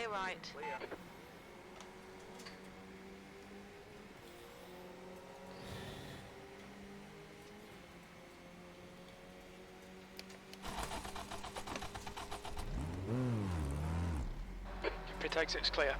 clear right. Clear. Pit exit's clear.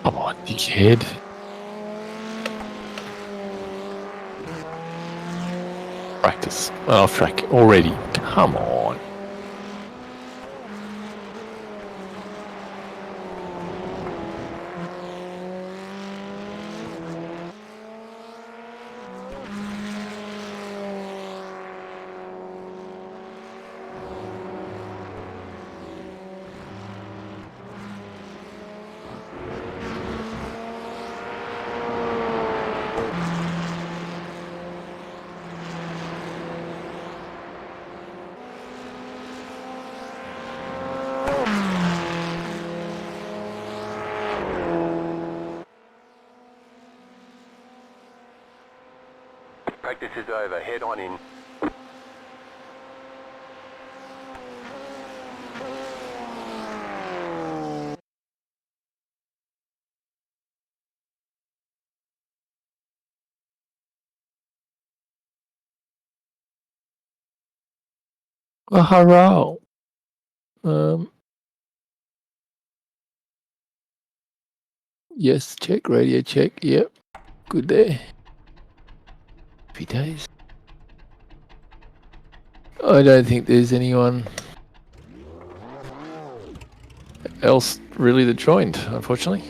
Come on, dickhead. Practice. Off track already. Come on. Practice is over. Head on in. Well, hurrah. Yes, check, radio check. Yep. Good there. Happy days. I don't think there's anyone else really that joined, unfortunately.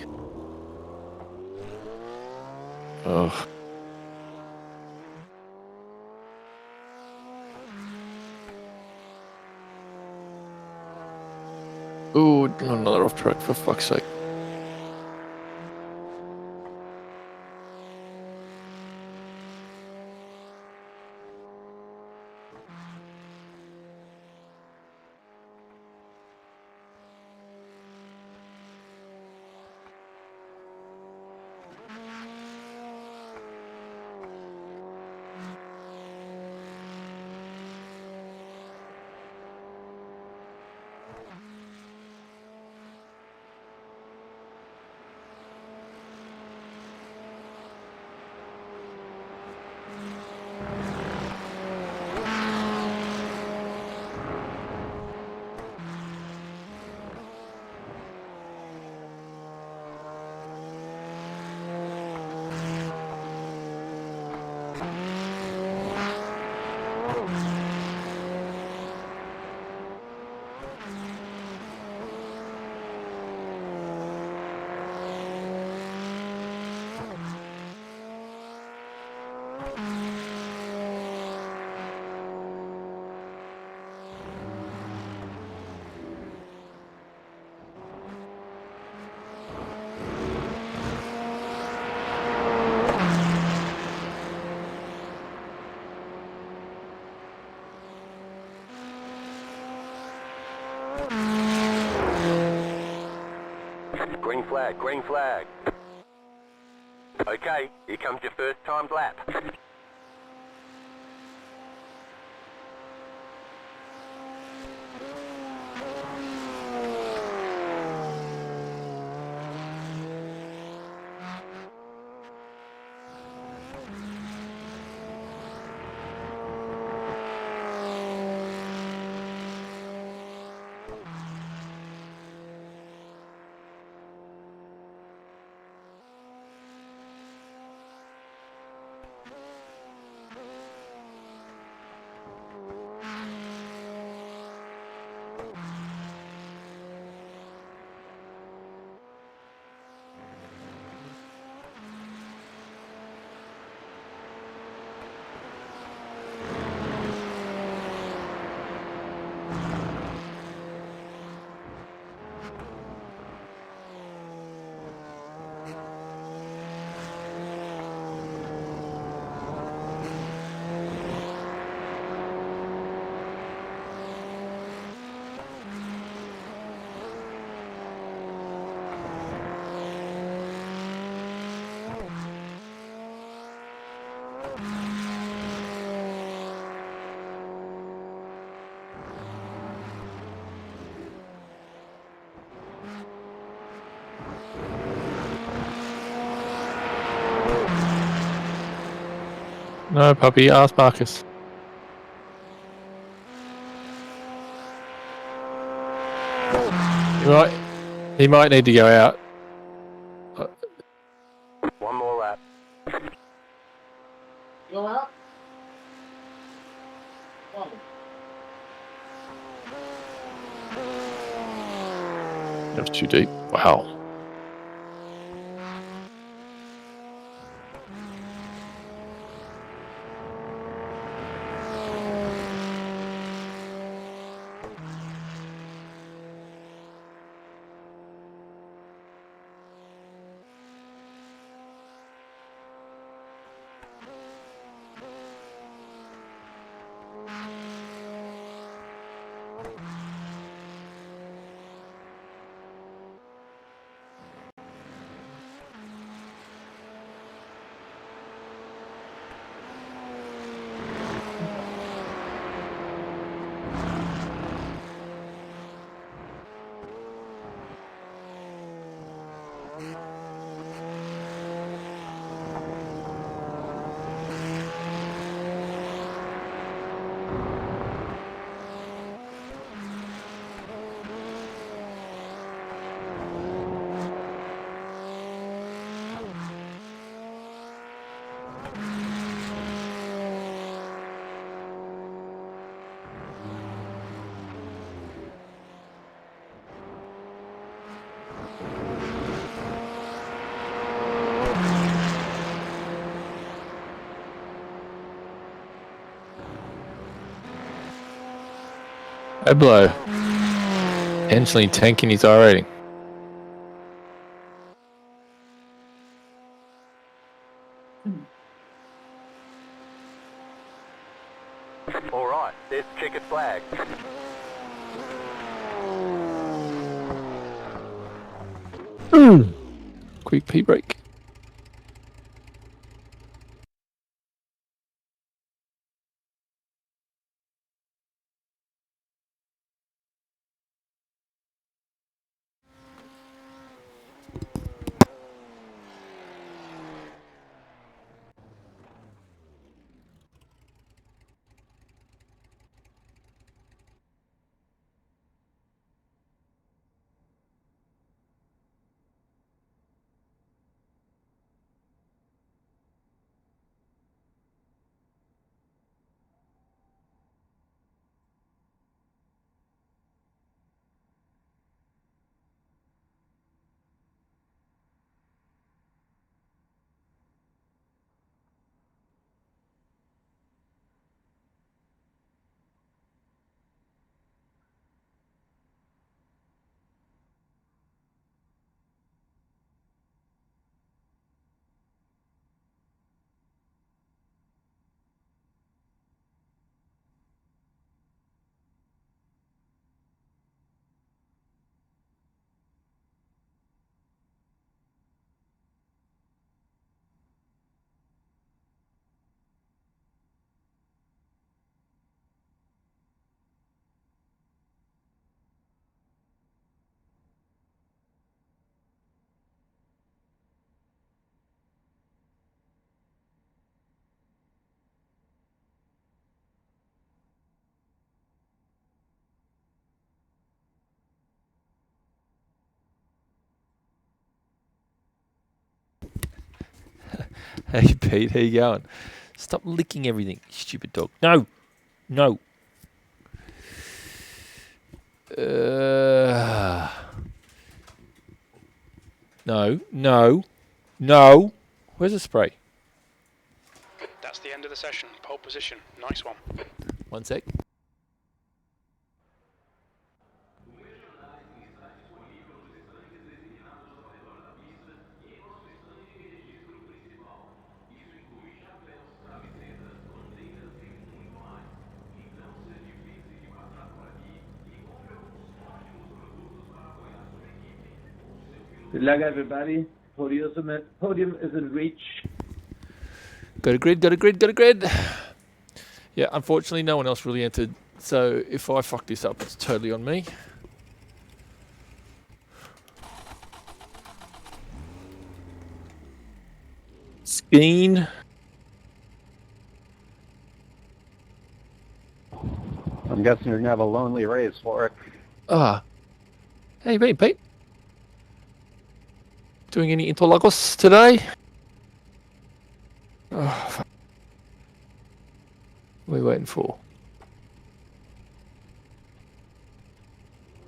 Oh. Ooh, not another off track, for fuck's sake. Green flag, green flag. Okay, here comes your first timed lap. No, puppy, ask Marcus. He might need to go out. One more lap. Go out? Oh. That was too deep. Wow. Eblo. Potentially tanking his I rating. All right, there's checkered flag. Quick pee break. Hey Pete, how you going? Stop licking everything, you stupid dog. No, no. No, no, no. Where's the spray? That's the end of the session. Pole position. Nice one. 1 sec. Good luck, everybody. Podium is in reach. Got a grid, got a grid, got a grid. Yeah, unfortunately, no one else really entered. So if I fuck this up, it's totally on me. Skeen. I'm guessing you're going to have a lonely race for it. Ah. How you been, Pete? Doing any Interlagos today? Oh, fuck. What are we waiting for?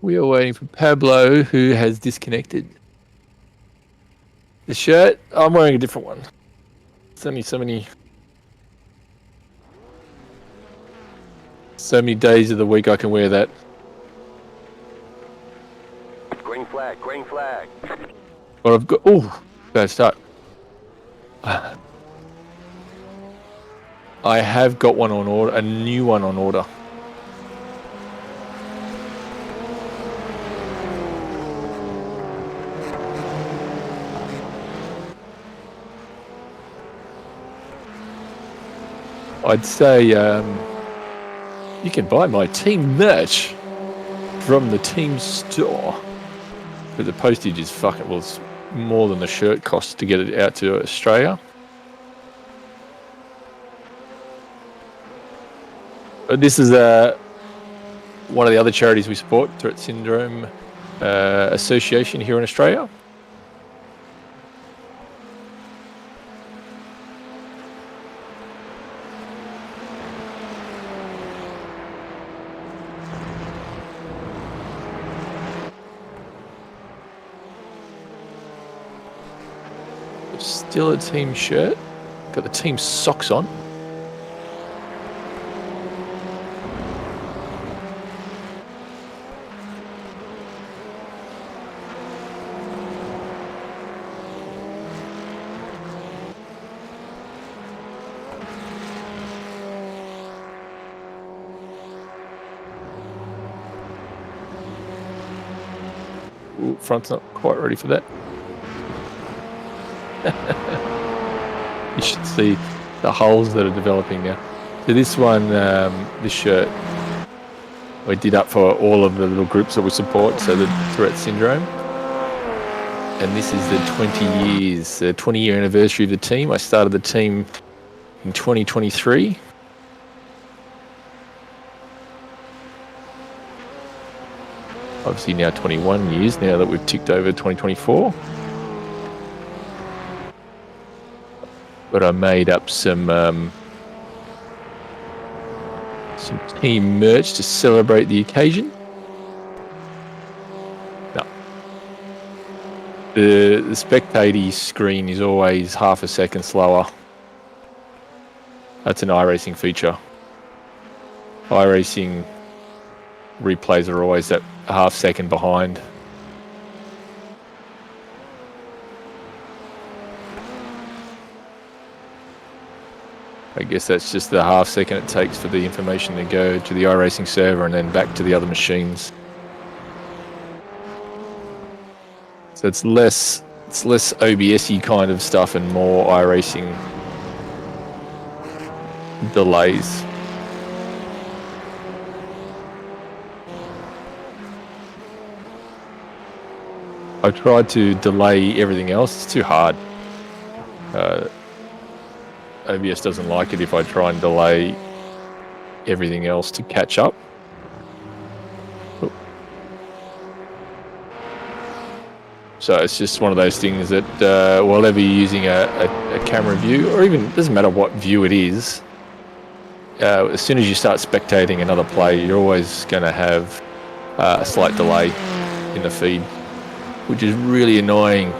We are waiting for Pablo, who has disconnected. The shirt? I'm wearing a different one. It's only so many days of the week I can wear that. Green flag, green flag. Well, I've got... Oh, bad start. I have got one on order, a new one on order. I'd say you can buy my team merch from the team store. But the postage is fucking, well, it's more than the shirt costs to get it out to Australia. But this is one of the other charities we support, Tourette Syndrome Association here in Australia. Still a team shirt. Got the team socks on. Ooh, front's not quite ready for that. You should see the holes that are developing now. So this one, this shirt, we did up for all of the little groups that we support, so the Tourette Syndrome. And this is the 20-year anniversary of the team. I started the team in 2023. Obviously now 21 years now that we've ticked over 2024. But I made up some team merch to celebrate the occasion. No. The spectator screen is always half a second slower. That's an iRacing feature. iRacing replays are always that half second behind. I guess that's just the half second it takes for the information to go to the iRacing server and then back to the other machines. So it's less OBS-y kind of stuff and more iRacing delays. I've tried to delay everything else. It's too hard. OBS doesn't like it if I try and delay everything else to catch up. Oh. So it's just one of those things that whenever you're using a camera view, or even, it doesn't matter what view it is, as soon as you start spectating another play, you're always going to have a slight delay in the feed, which is really annoying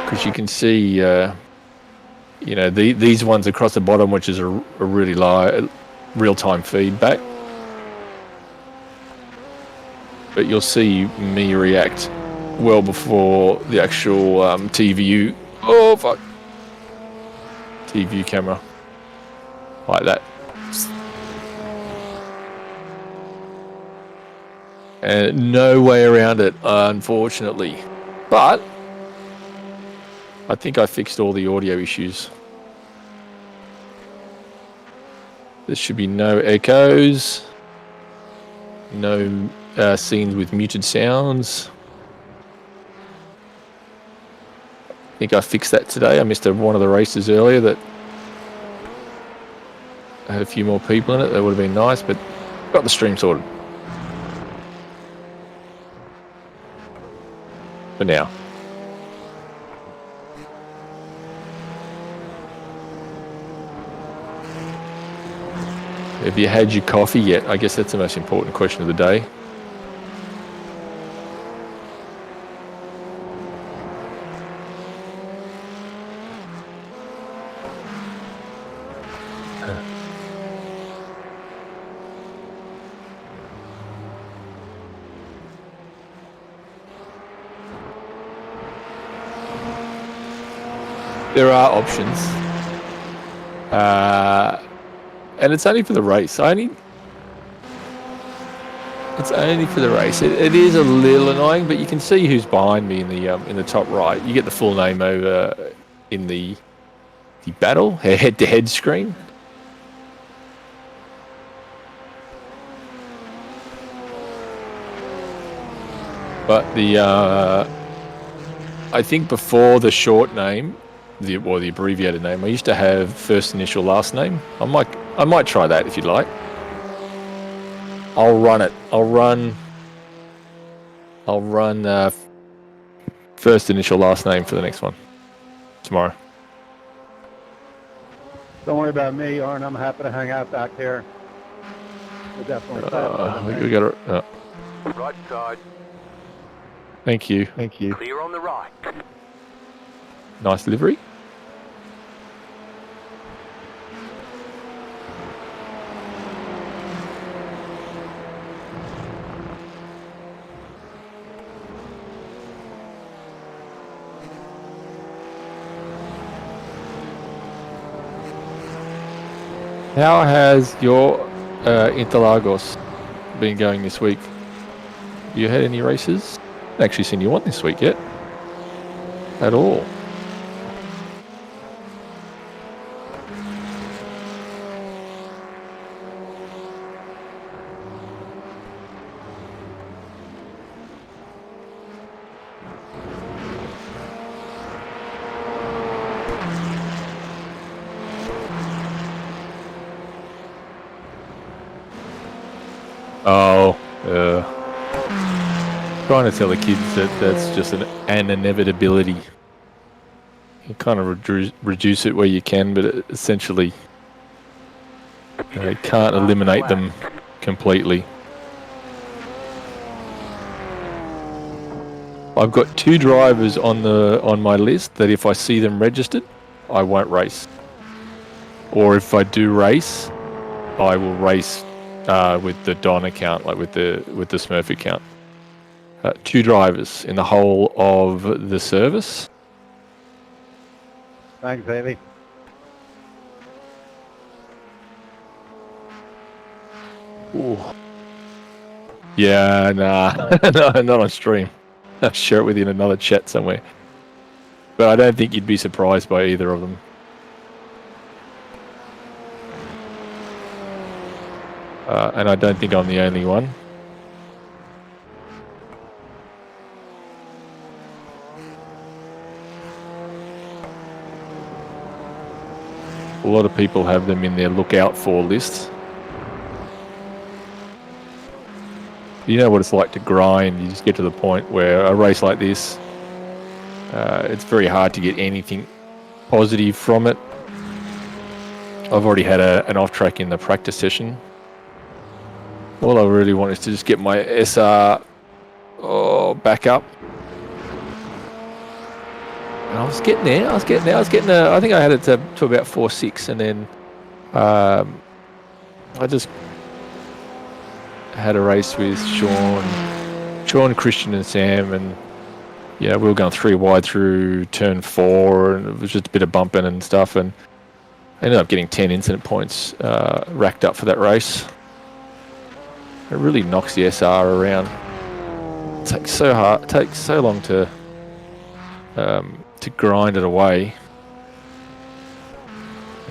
because you can see you know, these ones across the bottom, which is a really low real-time feedback. But you'll see me react well before the actual TVU. Oh, fuck. TVU camera. Like that. And no way around it, unfortunately. But I think I fixed all the audio issues. There should be no echoes, no scenes with muted sounds. I think I fixed that today. I missed one of the races earlier that had a few more people in it. That would have been nice, but Got the stream sorted. For now. Have you had your coffee yet? I guess that's the most important question of the day. There are options. And it's only for the race. It's only for the race. It is a little annoying, but you can see who's behind me in the top right. You get the full name over in the battle head-to-head screen. But I think before the short name, the abbreviated name, I used to have first initial last name. I might try that if you'd like. I'll run it. I'll run first initial last name for the next one tomorrow. Don't worry about me, Arn. I'm happy to hang out back here. We're definitely We got it. Right side. Thank you. Clear on the right. Nice livery. How has your Interlagos been going this week? You had any races? I haven't actually seen you on this week yet. At all. Trying to tell the kids that that's just an inevitability. You kind of reduce it where you can, but essentially you can't eliminate them completely. I've got 2 drivers on my list that if I see them registered, I won't race. Or if I do race, I will race with the Don account, like with the Smurf account. 2 drivers in the whole of the service. Thanks, baby. Ooh. Yeah, nah, no, not on stream. I'll share it with you in another chat somewhere. But I don't think you'd be surprised by either of them. And I don't think I'm the only one. A lot of people have them in their look out for list. You know what it's like to grind. You just get to the point where a race like this, it's very hard to get anything positive from it. I've already had an off track in the practice session. All I really want is to just get my SR back up. And I was getting there. I think I had it to about 4.6, and then I just had a race with Sean, Christian, and Sam, and we were going 3 wide through turn 4, and it was just a bit of bumping and stuff, and I ended up getting 10 incident points racked up for that race. It really knocks the SR around. It takes so long to grind it away.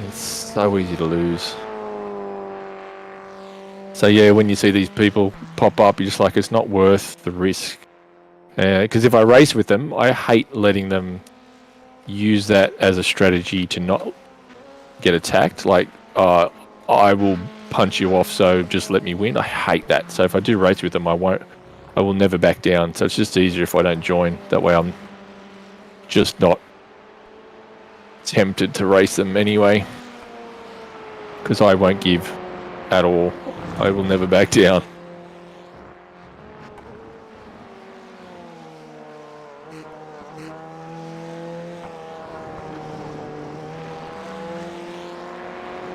It's so easy to lose. So yeah, when you see these people pop up, you're just like, it's not worth the risk. Because if I race with them, I hate letting them use that as a strategy to not get attacked. Like, I will punch you off, so just let me win. I hate that. So if I do race with them, I will never back down. So it's just easier if I don't join. That way I'm just not tempted to race them anyway. Because I won't give at all. I will never back down.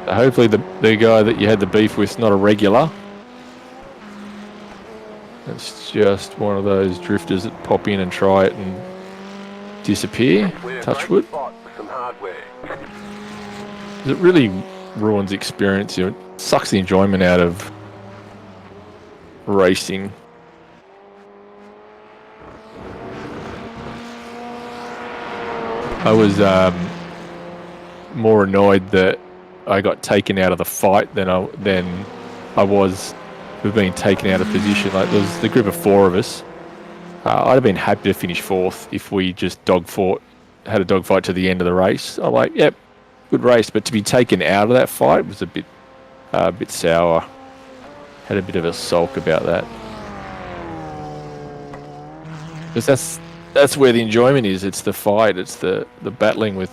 Hopefully the guy that you had the beef with is not a regular. It's just one of those drifters that pop in and try it and disappear. Touch wood. Some hardware. It really ruins the experience. It sucks the enjoyment out of racing. I was more annoyed that I got taken out of the fight than I was for being taken out of position. Like, there was the group of 4 of us. I'd have been happy to finish 4th if we just had a dogfight to the end of the race. I'm like, yep, good race. But to be taken out of that fight was a bit sour. Had a bit of a sulk about that. Because that's where the enjoyment is. It's the fight. It's the battling with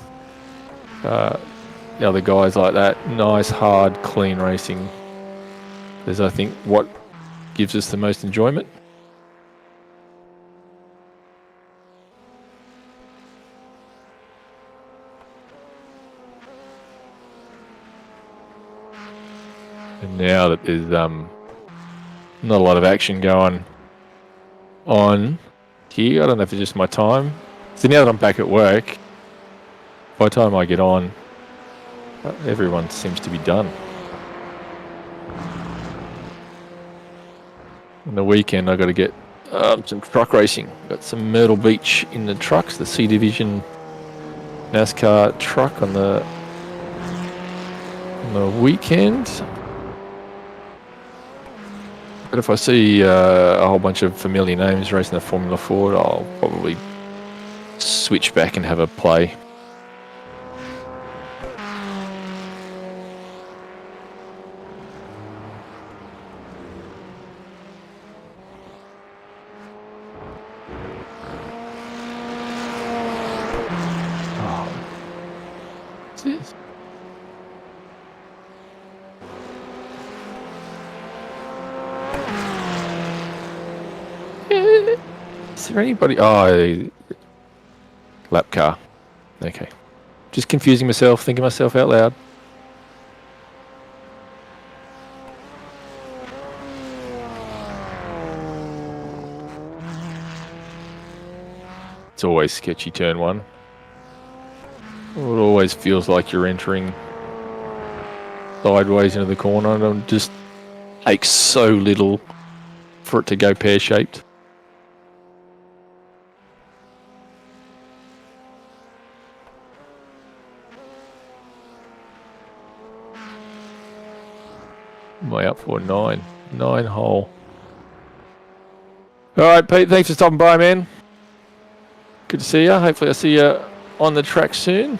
the other guys like that. Nice, hard, clean racing is, I think, what gives us the most enjoyment. And now that there's not a lot of action going on here, I don't know if it's just my time. So now that I'm back at work, by the time I get on, everyone seems to be done. On the weekend, I got to get some truck racing. Got some Myrtle Beach in the trucks, the C Division NASCAR truck on the weekend. But if I see a whole bunch of familiar names racing the Formula Ford, I'll probably switch back and have a play. Is there anybody? Oh, lap car. Okay. Just confusing myself, thinking myself out loud. It's always sketchy turn 1. It always feels like you're entering sideways into the corner, and it just takes so little for it to go pear-shaped. Am I up for 9 hole? All right, Pete, thanks for stopping by, man. Good to see you. Hopefully I see you on the track soon.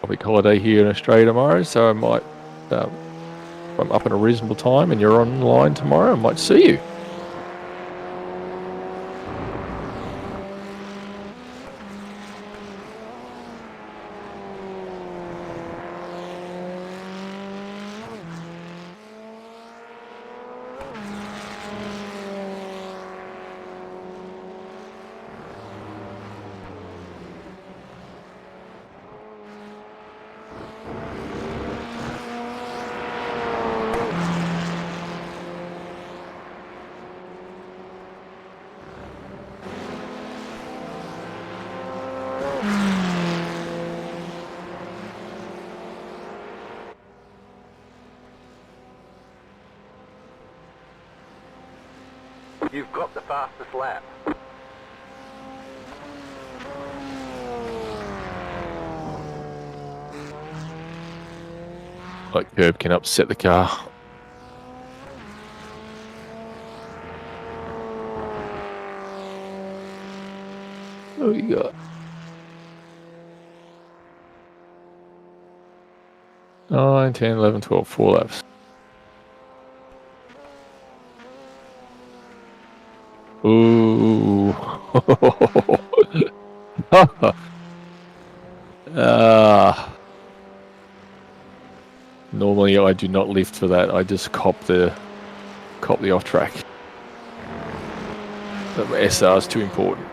Public holiday here in Australia tomorrow, so I might, if I'm up at a reasonable time and you're online tomorrow, I might see you. You've got the fastest lap. Like curb can upset the car. What do we got? 9, 10, 11, 12, 4 laps. Ooh. Normally I do not lift for that. I just cop the off track. But SR is too important.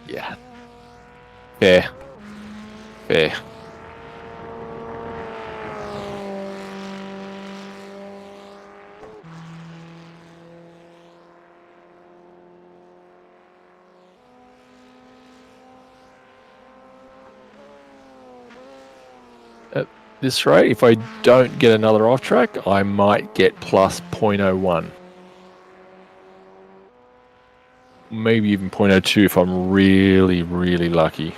Yeah. Fair. Fair. At this rate, if I don't get another off track, I might get plus 0.01. Maybe even 0.02 if I'm really, really lucky.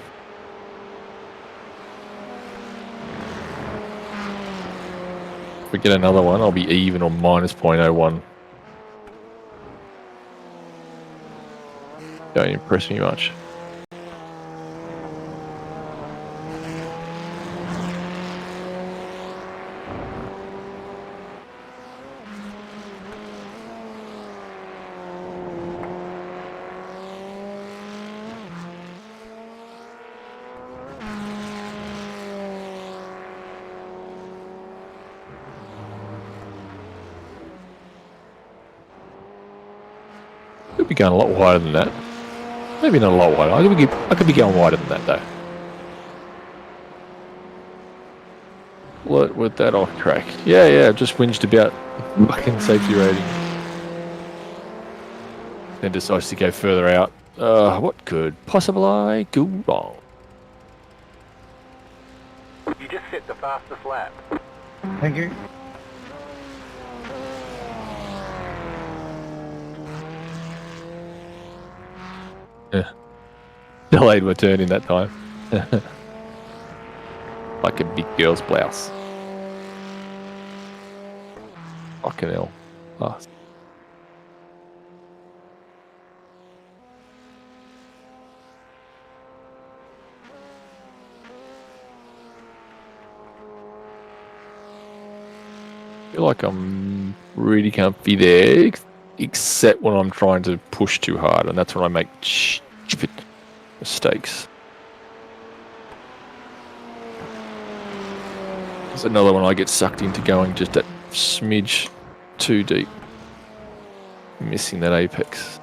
If we get another one, I'll be even or minus 0.01. Don't impress me much. Could be going a lot wider than that. Maybe not a lot wider. I could be going wider than that though. What with that off track? Yeah. Just whinged about fucking safety rating. Then decides to go further out. What could possibly go wrong? You just hit the fastest lap. Thank you. Yeah. Delayed my turn in that time. Like a big girl's blouse. Fucking hell. Oh. I feel like I'm really comfy there, except when I'm trying to push too hard, and that's when I make stupid mistakes. There's another one I get sucked into going just that smidge too deep, missing that apex.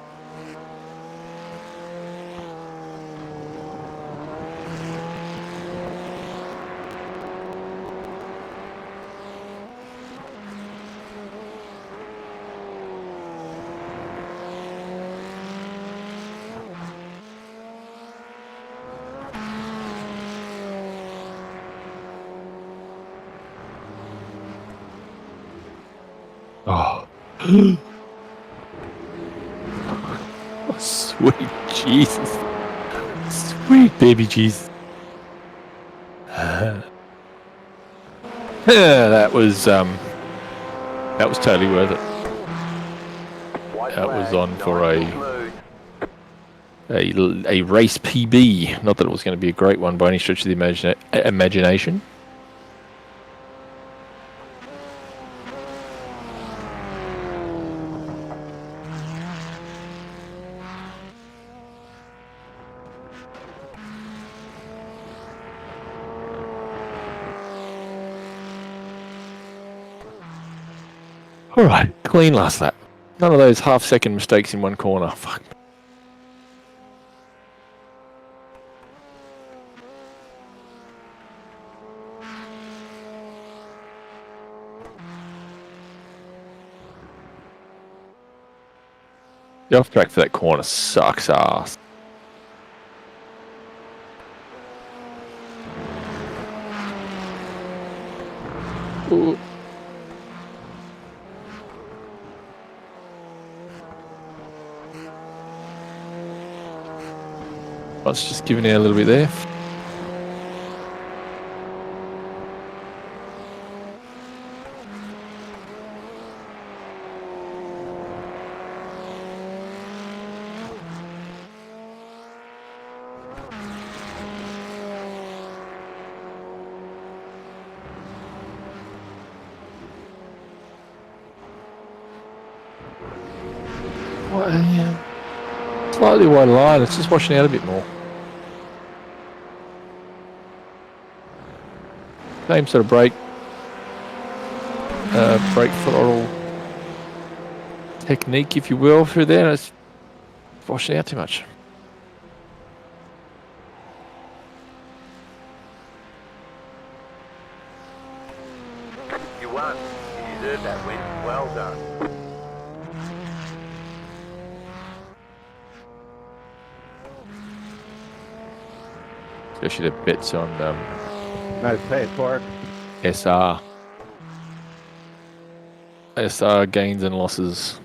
Oh. Oh, sweet Jesus. Sweet baby Jesus. Yeah, that was totally worth it. White That was flag, on for nice and smooth. a race PB. Not that it was going to be a great one by any stretch of the imagination. Alright, clean last lap. None of those half-second mistakes in one corner. Fuck. The off track for that corner sucks ass. Ooh. Let's just give it a little bit there. Well, yeah. Slightly wide line, it's just washing out a bit more. Same sort of brake throttle technique, if you will, through there. It's washing out too much. You won. You deserve that win. Well done. Especially the bets on Nice pace, Torque. SR. SR gains and losses.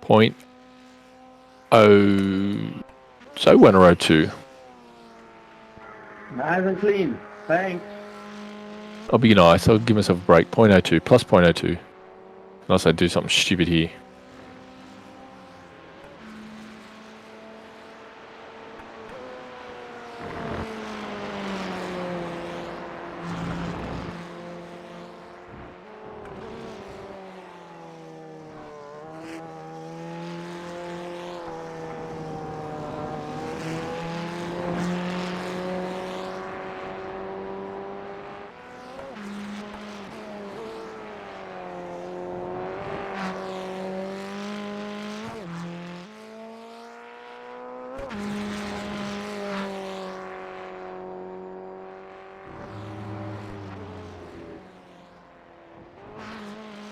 0.0. So 102. Nice and clean. Thanks. I'll be nice. I'll give myself a break. 0.02 plus 0.02. Unless I do something stupid here.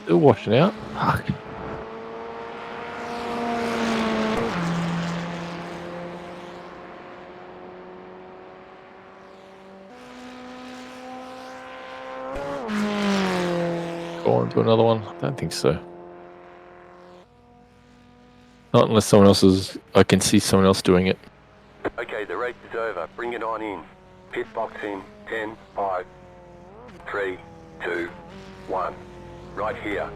Still washing out. Fuck. Go on to another one. I don't think so. Not unless someone else is. I can see someone else doing it. Okay, the race is over. Bring it on in. Pit box in 10, 5, 3, 2, 1. Right here.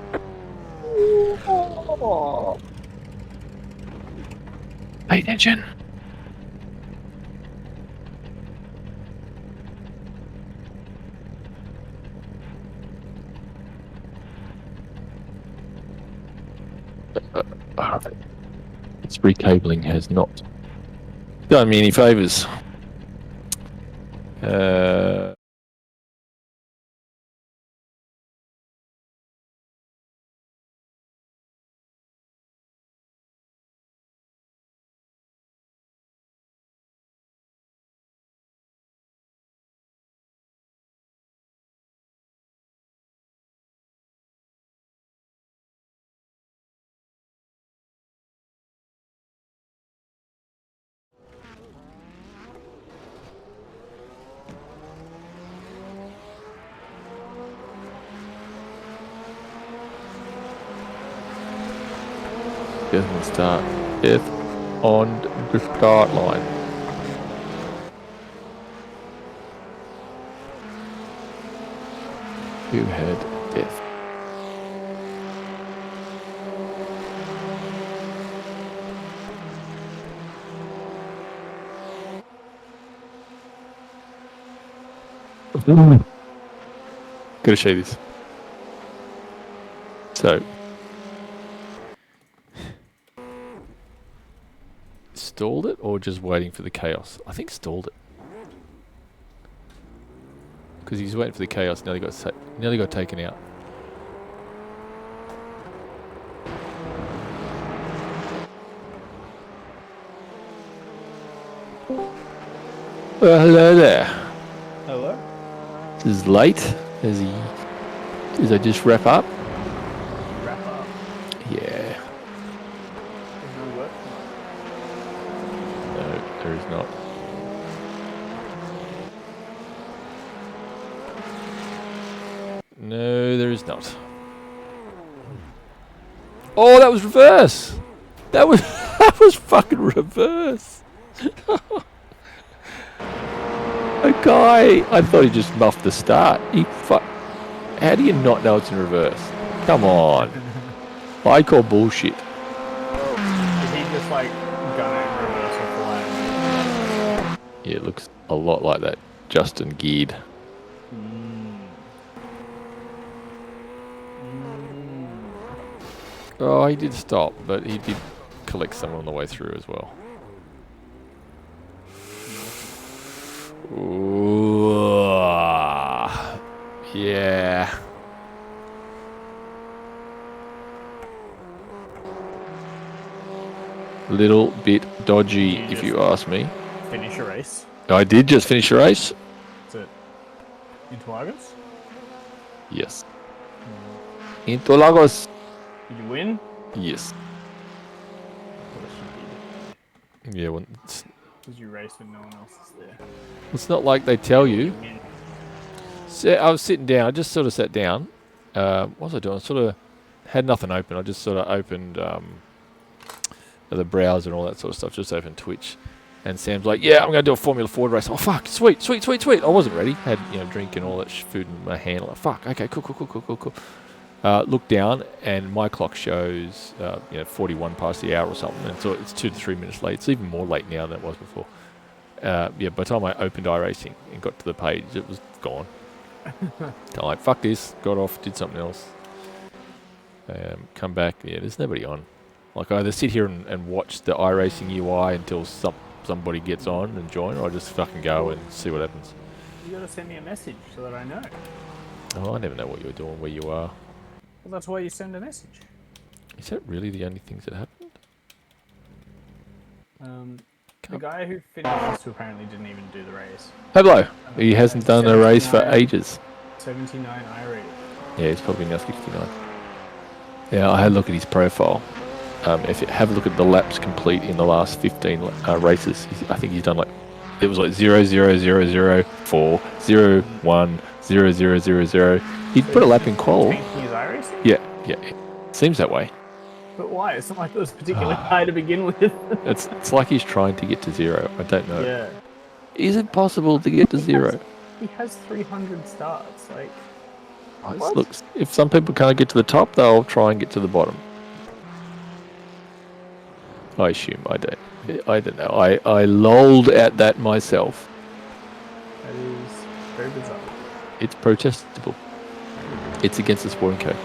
Pay attention. Its recabling has not done me any favours. Doesn't start. Fifth on the start line. Who had death? Gotta show you this. So, stalled it or just waiting for the chaos? I think stalled it. Because he's waiting for the chaos, nearly got taken out. Well, hello there. Hello? This is late. As I just wrap up. Wrap up. Yeah. There's no work tomorrow. No, there is not. No, there is not. Oh, that was reverse. That was that was fucking reverse. A guy, I thought he just muffed the start. How do you not know it's in reverse? Come on. I call bullshit. Did he just like gun it in reverse off the line? Yeah, it looks a lot like that. Justin Geared. Oh, he did stop, but he did collect someone on the way through as well. Ooh, yeah. Little bit dodgy, if you ask me. Finish a race. I did just finish a race. Is it Interlagos? Yes. Interlagos. Did you win? Yes. Of course you did. Yeah, well, Because you raced when no one else is there. it's not like they tell you. Win. So I was sitting down. I just sort of sat down. What was I doing? I sort of had nothing open. I just sort of opened the browser and all that sort of stuff. Just opened Twitch. And Sam's like, yeah, I'm going to do a Formula Ford race. Oh, fuck, sweet. I wasn't ready. Had, drink and all that food in my hand. Like, fuck, okay, cool. Look down, and my clock shows, 41 past the hour or something. And so it's 2 to 3 minutes late. It's even more late now than it was before. By the time I opened iRacing and got to the page, it was gone. I'm like, fuck this. Got off, did something else. Come back. Yeah, there's nobody on. Like, I either sit here and watch the iRacing UI until somebody gets on and join, or I just fucking go and see what happens. You gotta send me a message so that I know. Oh, I never know what you're doing, where you are. Well, that's why you send a message. Is that really the only things that happened? The guy who finished apparently didn't even do the race. Hello. He hasn't done a race for ages. 79 I rated. Yeah, he's probably now 69. Yeah, I had a look at his profile. If you have a look at the laps complete in the last 15 races, I think he's done it was 0, 0, 0, 0, 4, 0, 1, 0, 0, 0, 0. He'd put a lap in qual. Yeah. Seems that way. But why? It's not like it was particularly high to begin with. It's like he's trying to get to 0. I don't know. Yeah. Is it possible to get to 0? He has 300 starts. Like, Look, if some people can't get to the top, they'll try and get to the bottom. I assume. I don't know. I lolled at that myself. that is very bizarre. It's protestable. It's against the sporting code.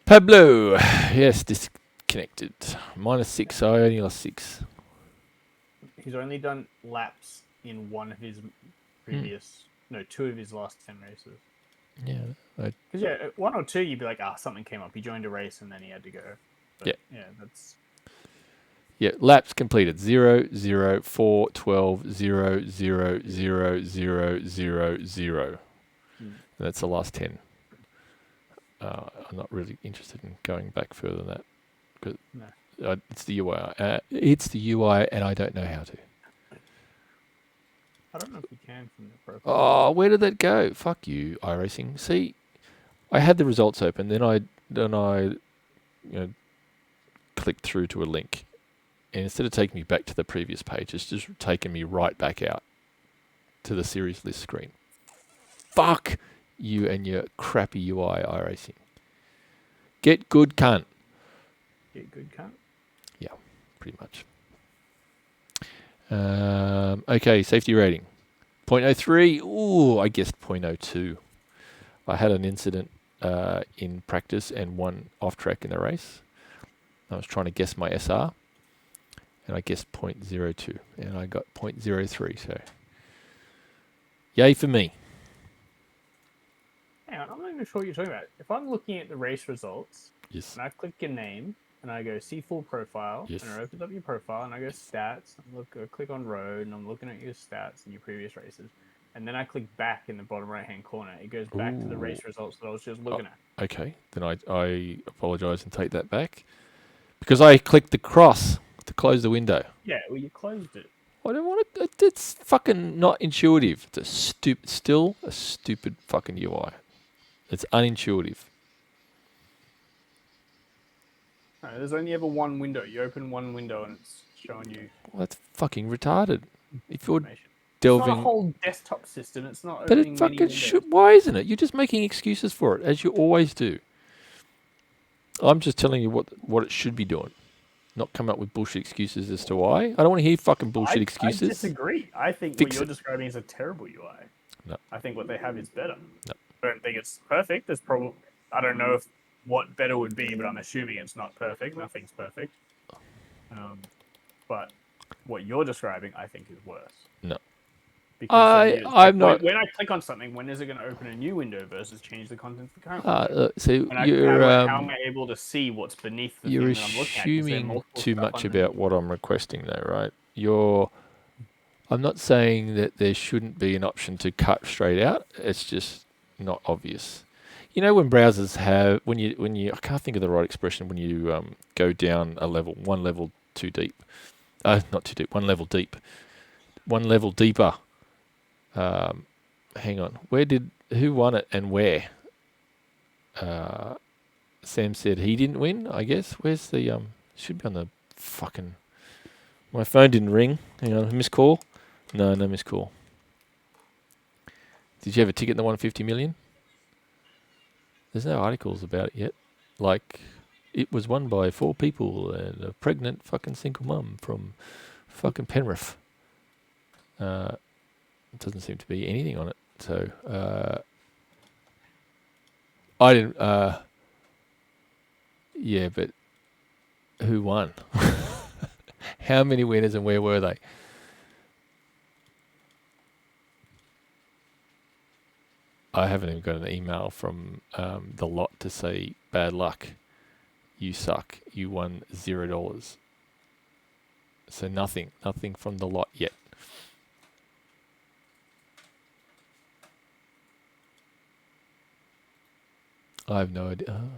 Pablo, yes, disconnected. -6. I only lost 6. He's only done laps in one of his previous, 2 of his last 10 races. Yeah. Because 1 or 2, you'd be like, something came up. He joined a race and then he had to go. But, yeah, that's. Yeah, laps completed 0, 0, 4, 12, 0, 0, 0, 0, 0, 0. That's the last 10. I'm not really interested in going back further than that. Because it's the UI. It's the UI, and I don't know how to. I don't know if you can from the profile. Oh, where did that go? Fuck you, iRacing. See, I had the results open, then I clicked through to a link, and instead of taking me back to the previous page, it's just taken me right back out to the series list screen. Fuck you and your crappy UI iRacing. Get good, cunt. Get good, cunt? Yeah, pretty much. Okay, safety rating. 0.03. Ooh, I guessed 0.02. I had an incident in practice and one off track in the race. I was trying to guess my SR, and I guessed 0.02, and I got 0.03. So, yay for me. hang on, I'm not even sure what you're talking about. If I'm looking at the race results, Yes. and I click your name, and I go see full profile, Yes. and it opens up your profile, and I go stats, I click on road, and I'm looking at your stats and your previous races, and then I click back in the bottom right-hand corner. It goes back to the race results that I was just looking at. Okay, then I apologise and take that back. Because I clicked the cross to close the window. Yeah, well, you closed it. I don't want it. It's fucking not intuitive. It's still a stupid fucking UI. It's unintuitive. No, there's only ever one window. You open one window and it's showing you Well, that's fucking retarded. If you're information. It's not a delving, whole desktop system. It's not but opening it many fucking windows. should. Why isn't it? You're just making excuses for it, as you always do. I'm just telling you what it should be doing. Not come up with bullshit excuses as to why. I don't want to hear fucking bullshit excuses. I disagree. I think Fix what you're it. describing is a terrible UI. No. I think what they have is better. No. I don't think it's perfect. There's probably I don't know if what better would be, but I'm assuming it's not perfect. Nothing's perfect. But what you're describing, I think, is worse. No. Because I'm not. When I click on something, when is it going to open a new window versus change the content of the current window? So And you're how am I able to see what's beneath the you're thing that I'm looking at? 'Cause there are assuming multiple too stuff much underneath. about what I'm requesting, though, right? I'm not saying that there shouldn't be an option to cut straight out. It's just not obvious. You know, when browsers have when you I can't think of the right expression when you go down a level, one level too deep. Not too deep, one level deep. One level deeper. Hang on. Who won it and where? Sam said he didn't win, I guess. Where's the should be on the fucking my phone didn't ring. Hang on, missed call? No missed call. Did you have a ticket in the 150 million? There's no articles about it yet. Like, it was won by 4 people and a pregnant fucking single mum from fucking Penrith. It doesn't seem to be anything on it. So, I didn't, yeah, but who won? How many winners and where were they? I haven't even got an email from the lot to say, bad luck, you suck, you won $0. So nothing from the lot yet. I have no idea.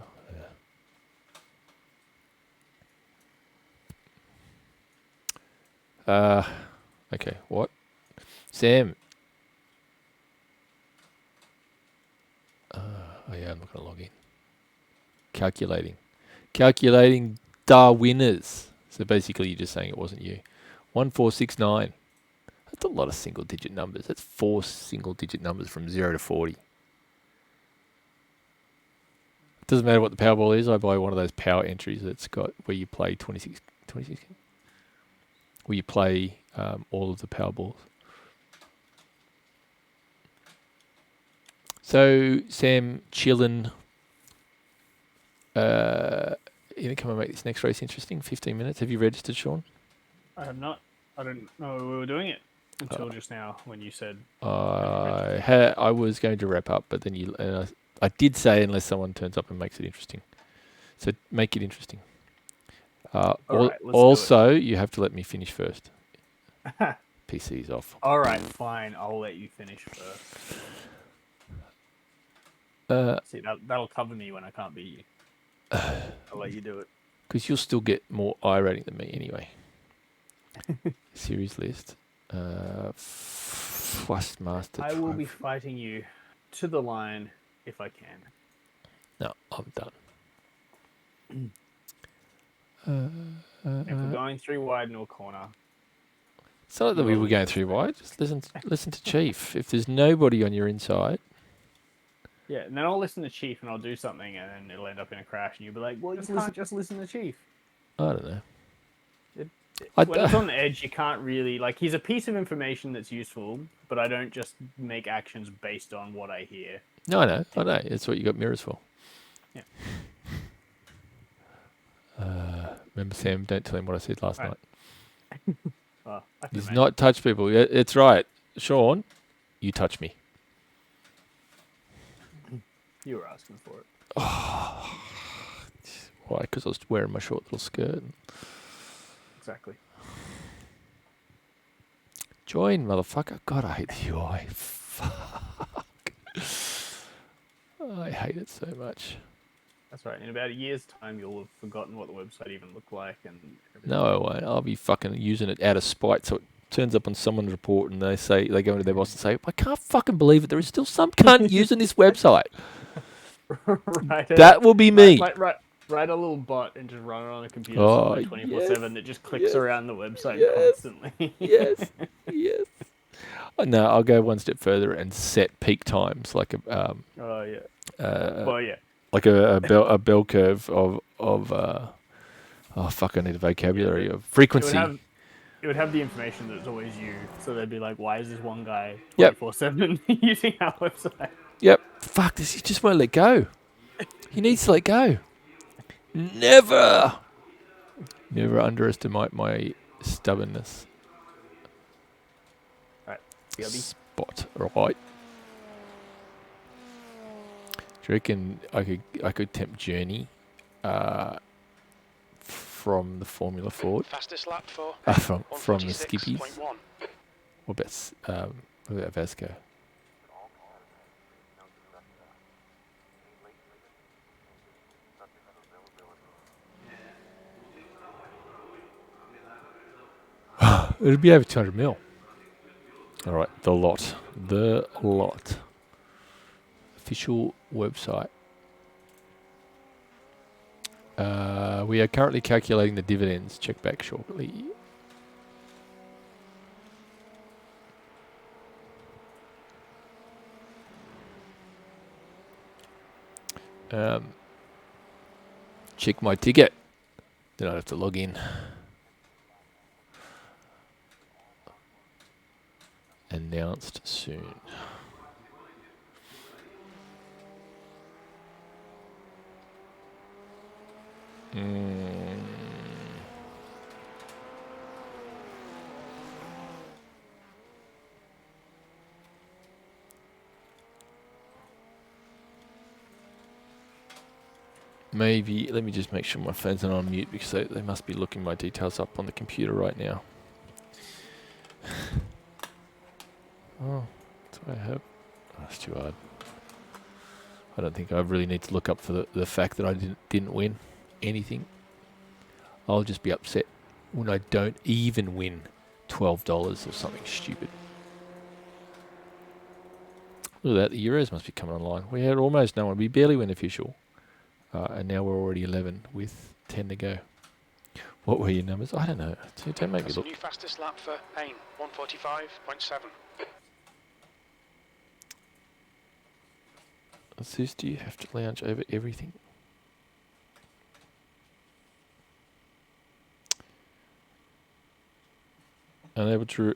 Okay, what? Sam. Oh yeah, I'm not going to log in. Calculating winners. So basically you're just saying it wasn't you. 1469. That's a lot of single digit numbers. That's 4 single digit numbers from 0 to 40. It doesn't matter what the Powerball is. I buy one of those power entries that's got where you play 26 where you play all of the Powerballs. So, Sam, chillin'. You gonna come and make this next race interesting? 15 minutes. Have you registered, Sean? I have not. I didn't know we were doing it until just now when you said. I was going to wrap up, but then I did say unless someone turns up and makes it interesting. So make it interesting. Also, you have to let me finish first. PC's off. All right, fine. I'll let you finish first. See, that'll cover me when I can't beat you. I'll let you do it. Because you'll still get more I rating than me anyway. Series list. Fast Master. I will be fighting you to the line if I can. No, I'm done. If we're going 3 wide in a corner. It's not that we were going 3 wide. Just listen to Chief. If there's nobody on your inside. Yeah, and then I'll listen to Chief and I'll do something and then it'll end up in a crash and you'll be like, well, you can't just listen to Chief. I don't know. When it's on the edge, you can't really... Like, he's a piece of information that's useful, but I don't just make actions based on what I hear. No, I know. That's what you got mirrors for. Yeah. Remember, Sam, don't tell him what I said last night. Well, He's not touch people. It's right. Sean, you touch me. You were asking for it. Oh, why? Because I was wearing my short little skirt. Exactly. Join, motherfucker. God, I hate the UI. Fuck. I hate it so much. That's right. In about a year's time, you'll have forgotten what the website even looked like and everything. No, I won't. I'll be fucking using it out of spite. So it turns up on someone's report and they go into their boss and say, I can't fucking believe it. There is still some cunt using this website. Right. That will be me. Write a little bot and just run it on a computer Oh, somewhere 24/7 that just clicks around the website constantly. Yes. No, I'll go one step further and set peak times like a Oh yeah. like a bell curve of oh fuck, I need a vocabulary of frequency. It would have the information that it's always you, so they'd be like, why is this one guy Yep. 24/7 using our website? Yep. Fuck this, he just won't let go. He needs to let go. Never underestimate my stubbornness. Right. Yubby. Spot, right. Do you reckon I could tempt Journey from the Formula Ford? Fastest lap for from the Skippies? 146.1. What about Vasco? It'll be over 200 mil. All right, the lot. Official website. We are currently calculating the dividends. Check back shortly. Check my ticket. Then I'd have to log in. Announced soon. Maybe, let me just make sure my phone's not on mute because they must be looking my details up on the computer right now. Oh, that's what I have. Oh, that's too hard. I don't think I really need to look up for the fact that I didn't win anything. I'll just be upset when I don't even win $12 or something stupid. Look at that, the Euros must be coming online. We had almost no one. We barely went official. And now we're already 11 with 10 to go. What were your numbers? I don't know. Don't make me That's look. a new fastest lap for Payne, 145.7. What's this? Do you have to lounge over everything? Unable to...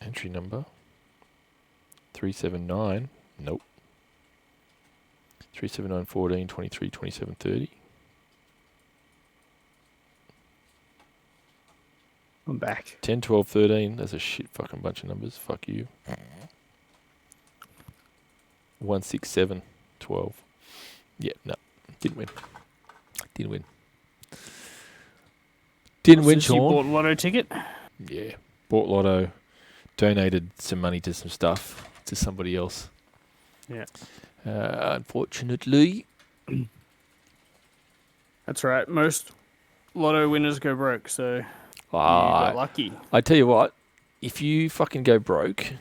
Entry number 379. Nope. 379 14 23 27 30. I'm back. 10 12 13. That's a shit fucking bunch of numbers. Fuck you. 1 6 7 12. Yeah, no. Didn't win. Didn't win, Sean. You bought a lotto ticket? Yeah. Bought lotto. Donated some money to some stuff to somebody else. Yeah. Unfortunately. That's right. Most lotto winners go broke, so you got lucky. I tell you what, if you fucking go broke,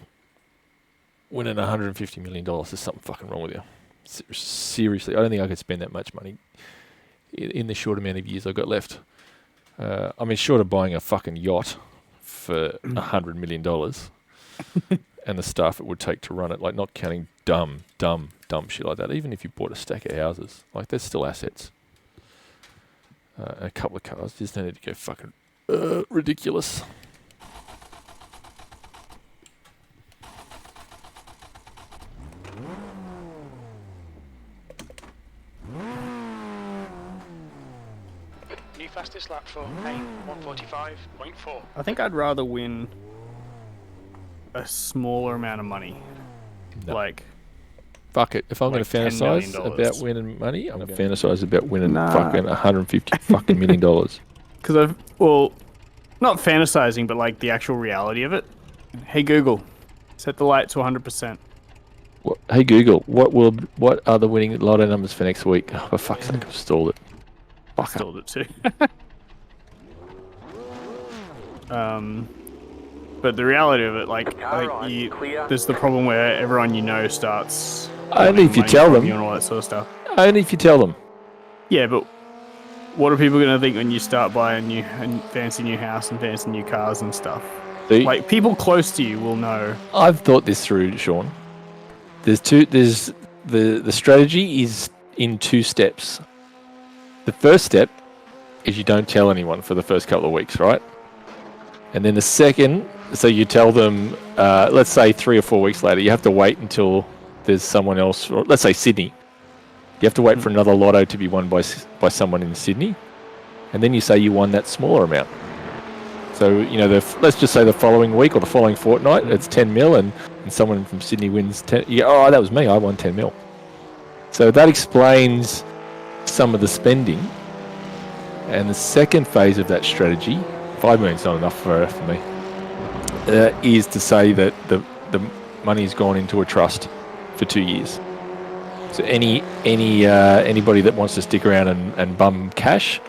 winning $150 million, there's something fucking wrong with you. Seriously, I don't think I could spend that much money in the short amount of years I've got left. I mean, short of buying a fucking yacht for $100 million and the stuff it would take to run it, like not counting dumb shit like that. Even if you bought a stack of houses, like there's still assets. A couple of cars, just don't need to go fucking ridiculous. New fastest lap for Payne, 145.4. I think I'd rather win a smaller amount of money. No. Like, Fuck it. If I'm Like going to $10 million. fantasize about winning money, I'm going to fantasize about winning Nah. fucking $150 fucking million. because not fantasizing, but like the actual reality of it. Hey Google, set the light to 100%. Hey Google, what are the winning lotto numbers for next week? Oh, for fuck's sake, I've stalled it. Fuck up. Stalled it too. But the reality of it, like there's the problem where everyone you know starts. Only if you wanting tell money from them. you and all that sort of stuff. Only if you tell them. Yeah, but what are people gonna think when you start buying a fancy new house and fancy new cars and stuff? See, Like people close to you will know. I've thought this through, Sean. There's the strategy is in 2 steps. The first step is you don't tell anyone for the first couple of weeks, right? And then the second, so you tell them, let's say 3 or 4 weeks later, you have to wait until there's someone else, or let's say Sydney. You have to wait for another lotto to be won by someone in Sydney, and then you say you won that smaller amount. So, you know, let's just say the following week or the following fortnight, it's 10 mil, and someone from Sydney wins 10. You go, oh, that was me, I won 10 mil. So that explains some of the spending. And the second phase of that strategy, 5 million's not enough for me, is to say that the money's gone into a trust for 2 years. So anybody that wants to stick around and bum cash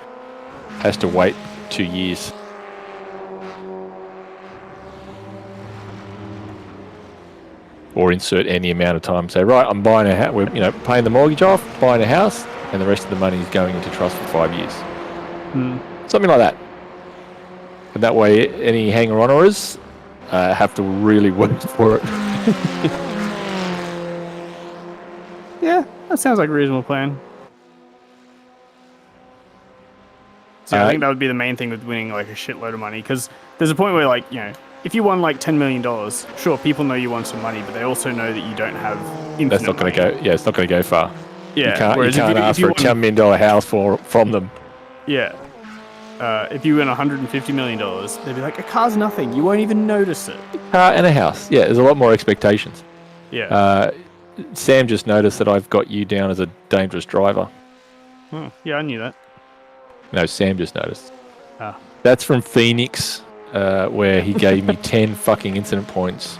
has to wait 2 years. Or insert any amount of time. Say, right, I'm buying a house. We're paying the mortgage off, buying a house, and the rest of the money is going into trust for 5 years. Something like that. And that way, any hanger-oners have to really work for it. Yeah, that sounds like a reasonable plan. So I think that would be the main thing with winning like a shitload of money, because there's a point where, like, if you won like $10 million, sure, people know you won some money, but they also know that you don't have infinite That's not going to go. Yeah, it's not going to go far. Yeah, you can't ask for a $10 million house from them. Yeah. If you win $150 million, they'd be like, a car's nothing. You won't even notice it. Car and a house. Yeah, there's a lot more expectations. Yeah. Sam just noticed that I've got you down as a dangerous driver. Oh, yeah, I knew that. No, Sam just noticed. Ah. That's from Phoenix, where he gave me 10 fucking incident points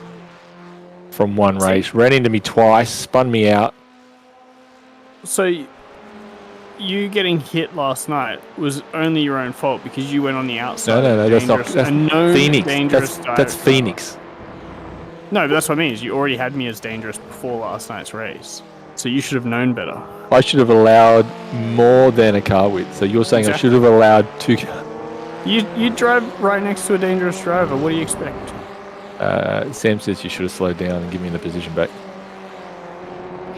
from one race. Ran into me twice, spun me out. So, you getting hit last night was only your own fault because you went on the outside. No, that's not. That's Phoenix. That's Phoenix. No, but that's what I mean. Is you already had me as dangerous before last night's race, so you should have known better. I should have allowed more than a car width. So you're saying exactly. I should have allowed 2 cars. You drive right next to a dangerous driver. What do you expect? Sam says you should have slowed down and given me the position back.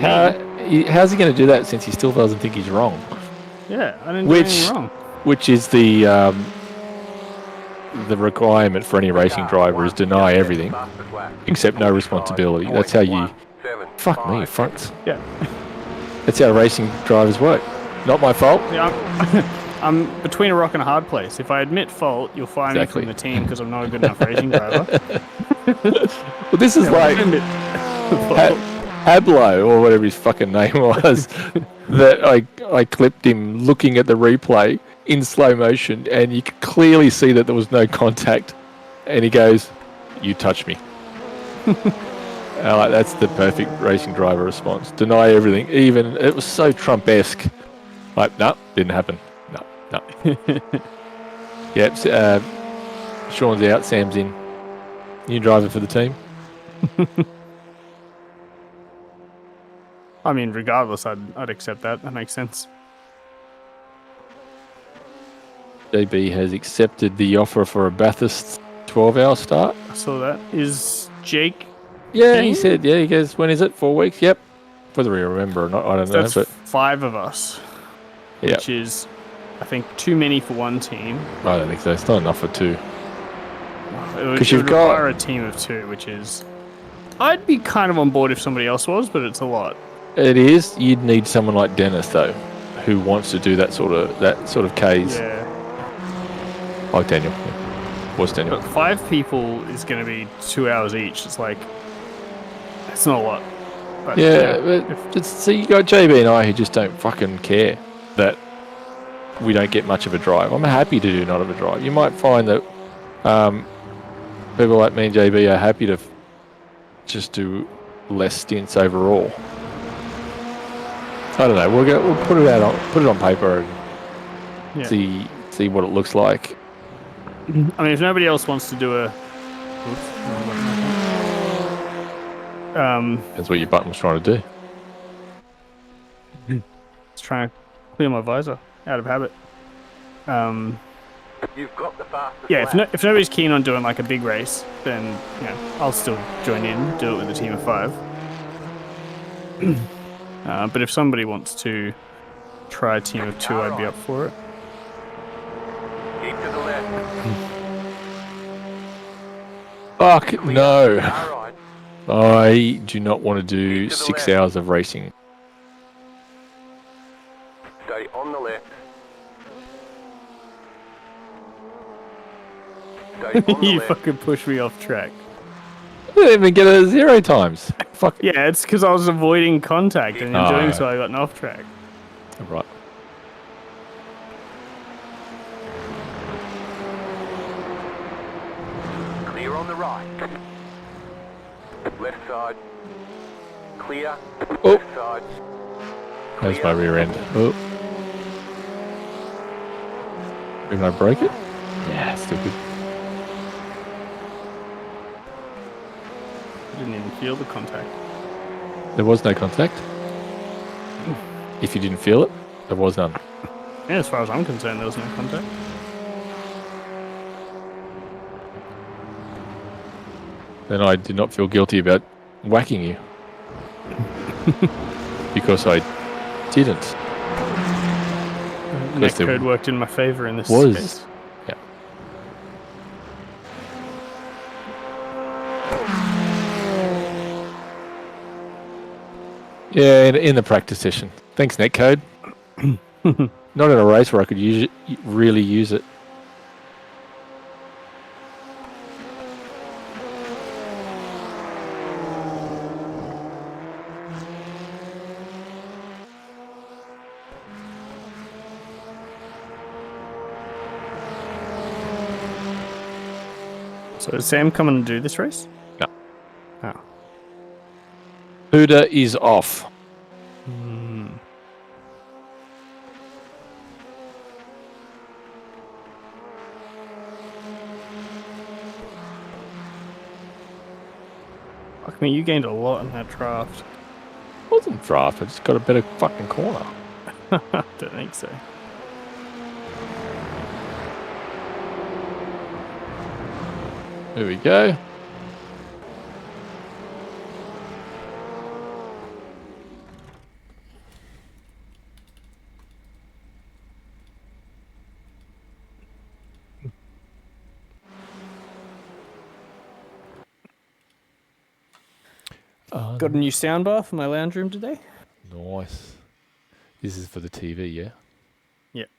How's he going to do that since he still doesn't think he's wrong? Yeah, I didn't do anything wrong. Which is the requirement for any racing driver is deny everything, except no responsibility. That's how you... Fuck me, fronts. Yeah. That's how racing drivers work. Not my fault. Yeah, I'm between a rock and a hard place. If I admit fault, you'll fire me from the team because I'm not a good enough racing driver. Well, this is like Hablo, or whatever his fucking name was, that I clipped him looking at the replay in slow motion, and you could clearly see that there was no contact, and he goes, "You touched me." That's the perfect racing driver response. Deny everything. Even it was so Trump-esque. Like, no, didn't happen. No. Yep. Sean's out. Sam's in. New driver for the team. I mean, regardless, I'd accept that. That makes sense. JB has accepted the offer for a Bathurst 12-hour start. I saw that. Is Jake? Yeah, he said. Yeah, he goes. When is it? 4 weeks. Yep. Whether we remember or not, I don't know. That's 5 of us. Which is, I think, too many for one team. I don't think so. It's not enough for 2. Because you've got a team of 2, which is... I'd be kind of on board if somebody else was, but it's a lot. It is. You'd need someone like Dennis, though, who wants to do that sort of Ks. Yeah. Like Daniel. Yeah. Forced But anyway. 5 people is going to be 2 hours each. It's like, it's not a lot. But, Yeah, you know, but just see, you got JB and I who just don't fucking care that we don't get much of a drive. I'm happy to do not of a drive. You might find that people like me and JB are happy to just do less stints overall. I don't know. We'll put it out put it on paper and see what it looks like. I mean, if nobody else wants to do a... That's what your button was trying to do. Let's try and clear my visor out of habit. You've got the fastest Yeah, lap. if nobody's keen on doing like a big race, then you know I'll still join in, do it with a team of 5. But if somebody wants to try a team of 2, I'd be up for it. Keep to the left. Fuck no. All right. I do not want to do Keep to the 6 left. hours of racing. Stay on the left. Stay on the You left. fucking push me off track. I didn't even get a 0 times. Fuck. Yeah, it's because I was avoiding contact, and in Oh, doing yeah. so, I got off track. Right. Clear on the right. Left side. Clear. Oh. Left side. There's my rear end. Oh. Did I break it? Yeah, still good. I didn't even feel the contact. There was no contact. If you didn't feel it, there was none. Yeah, as far as I'm concerned, there was no contact. Then I did not feel guilty about whacking you. Because I didn't. there Netcode worked in my favor in this was. case. Yeah. Yeah, in the practice session. Thanks, Netcode. Not in a race where I could use it, really use it. So is Sam coming to do this race? No. Oh. Huda is off. Fuck me, you gained a lot in that draft. Wasn't draft, I just got a better fucking corner. Don't think so. There we go. Got a new soundbar for my lounge room today. Nice. This is for the TV, yeah? Yep.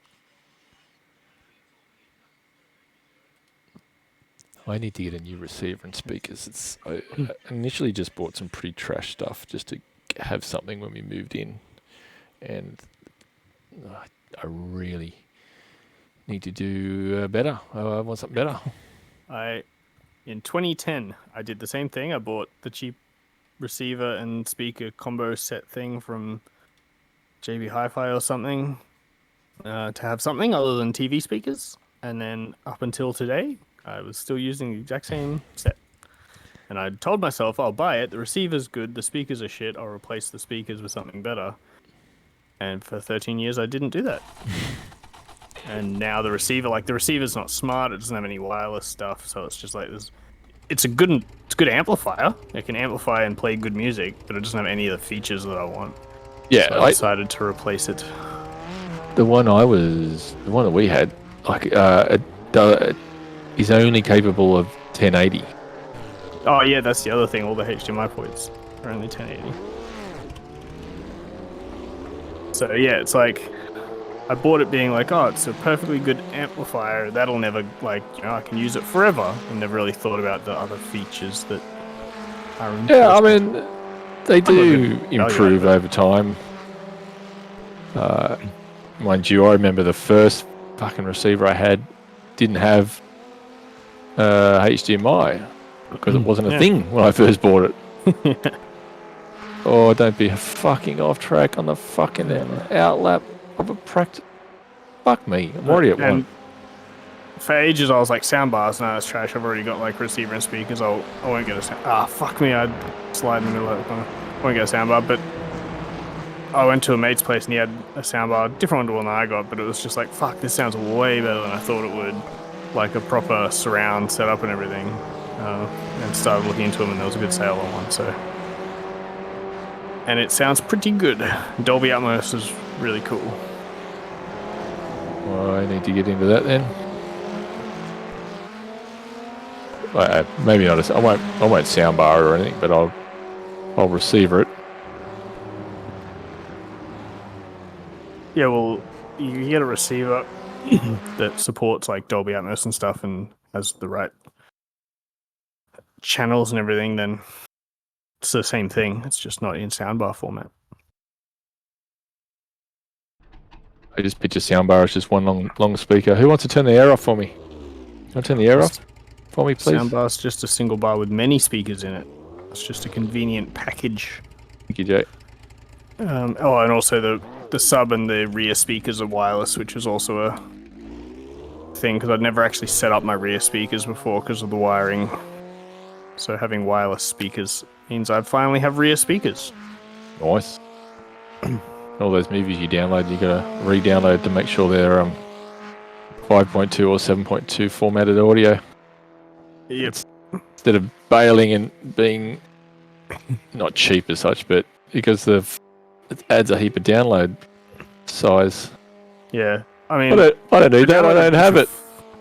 I need to get a new receiver and speakers. I initially just bought some pretty trash stuff just to have something when we moved in. And I really need to do better. I want something better. In 2010, I did the same thing. I bought the cheap receiver and speaker combo set thing from JB Hi-Fi or something to have something other than TV speakers. And then up until today, I was still using the exact same set. And I told myself, I'll buy it. The receiver's good. The speakers are shit. I'll replace the speakers with something better. And for 13 years, I didn't do that. And now the receiver's not smart. It doesn't have any wireless stuff. So it's just like this. It's a good amplifier. It can amplify and play good music, but it doesn't have any of the features that I want. Yeah, So I decided to replace it. the one that we had, is only capable of 1080. Oh yeah, that's the other thing. All the HDMI ports are only 1080. So yeah, it's like I bought it being like, oh, it's a perfectly good amplifier. That'll never, like, I can use it forever. And never really thought about the other features that are important. Yeah, I mean, they got do good value out of improve it. over time. Mind you, I remember the first fucking receiver I had didn't have HDMI because it wasn't a thing when I first bought it. Oh, don't be fucking off track on the fucking outlap of a practice. Fuck me, I'm already at one. And for ages, I was like, soundbars, no, that's trash. I've already got like receiver and speakers. I won't get a sound. Fuck me, I'd slide in the middle of the corner. I won't get a soundbar, but I went to a mate's place and he had a soundbar, different one to one I got, but it was just like, fuck, this sounds way better than I thought it would. Like a proper surround setup and everything. And started looking into them, and there was a good sale on one, so. And it sounds pretty good. Dolby Atmos is really cool. Well, I need to get into that then. Maybe not. I won't soundbar or anything, but I'll receiver it. Yeah, well, you get a receiver that supports like Dolby Atmos and stuff, and has the right channels and everything. Then it's the same thing. It's just not in soundbar format. I just picture soundbar as just one long speaker. Who wants to turn the air off for me? Want to turn the air off for me, please? Soundbar's just a single bar with many speakers in it. It's just a convenient package. Thank you, Jay. And also the sub and the rear speakers are wireless, which is also a thing because I'd never actually set up my rear speakers before because of the wiring. So having wireless speakers means I finally have rear speakers. Nice. All those movies you download, you gotta re-download to make sure they're 5.2 or 7.2 formatted audio. Yep. Instead of bailing and being not cheap as such, but because it adds a heap of download size. Yeah. I mean, I don't need that. I don't have it.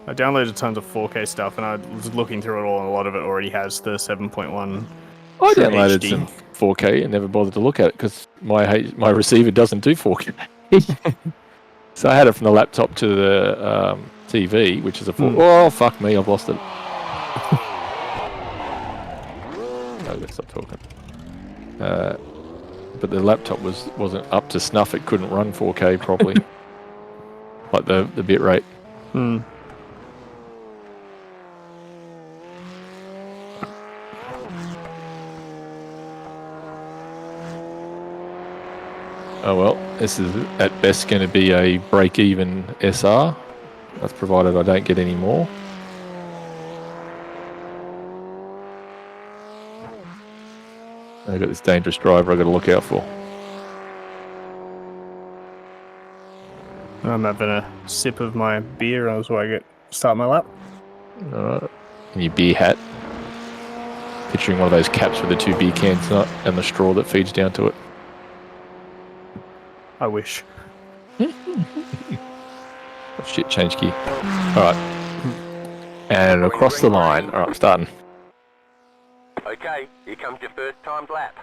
I downloaded tons of 4K stuff, and I was looking through it all, and a lot of it already has the 7.1. I downloaded HD. some 4K and never bothered to look at it because my receiver doesn't do 4K. So I had it from the laptop to the TV, which is a 4. Oh, fuck me, I've lost it. No, let's stop talking. But the laptop wasn't up to snuff. It couldn't run 4K properly. Like the bit rate. Oh well, this is at best going to be a break-even SR. That's provided I don't get any more. I've got this dangerous driver I've got to look out for. I'm having a sip of my beer as I start my lap. Alright. And your beer hat. Picturing one of those caps with the 2 beer cans and the straw that feeds down to it. I wish. Oh shit, change key. Alright. And across the line. Alright, starting. Okay, here comes your first timed lap.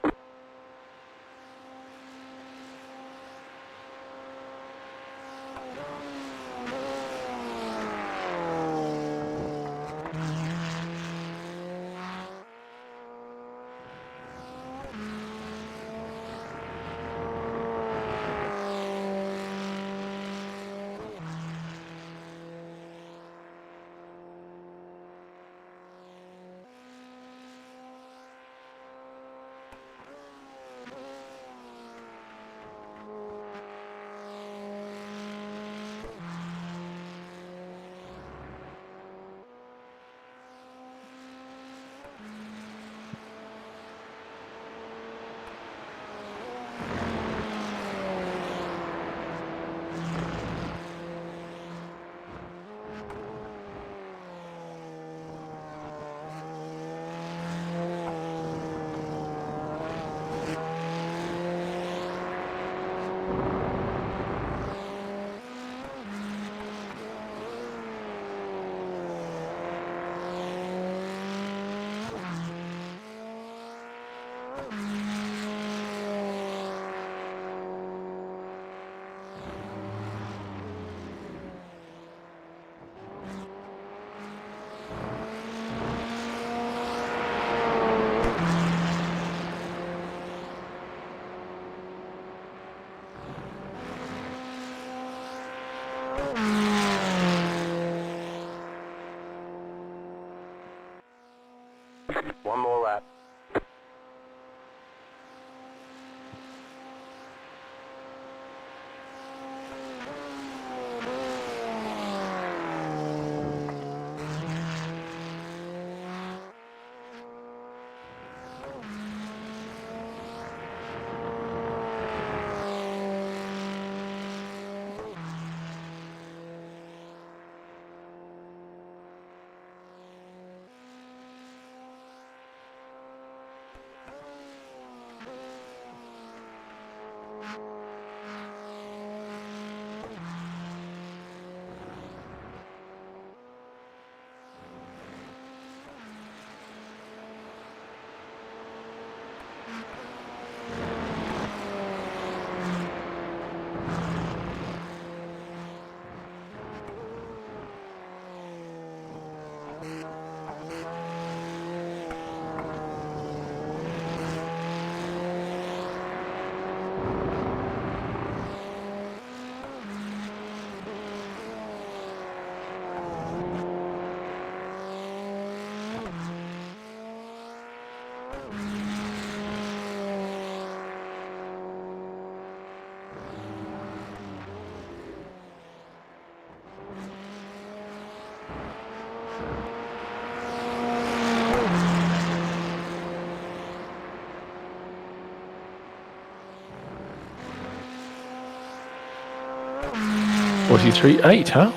43.8, huh?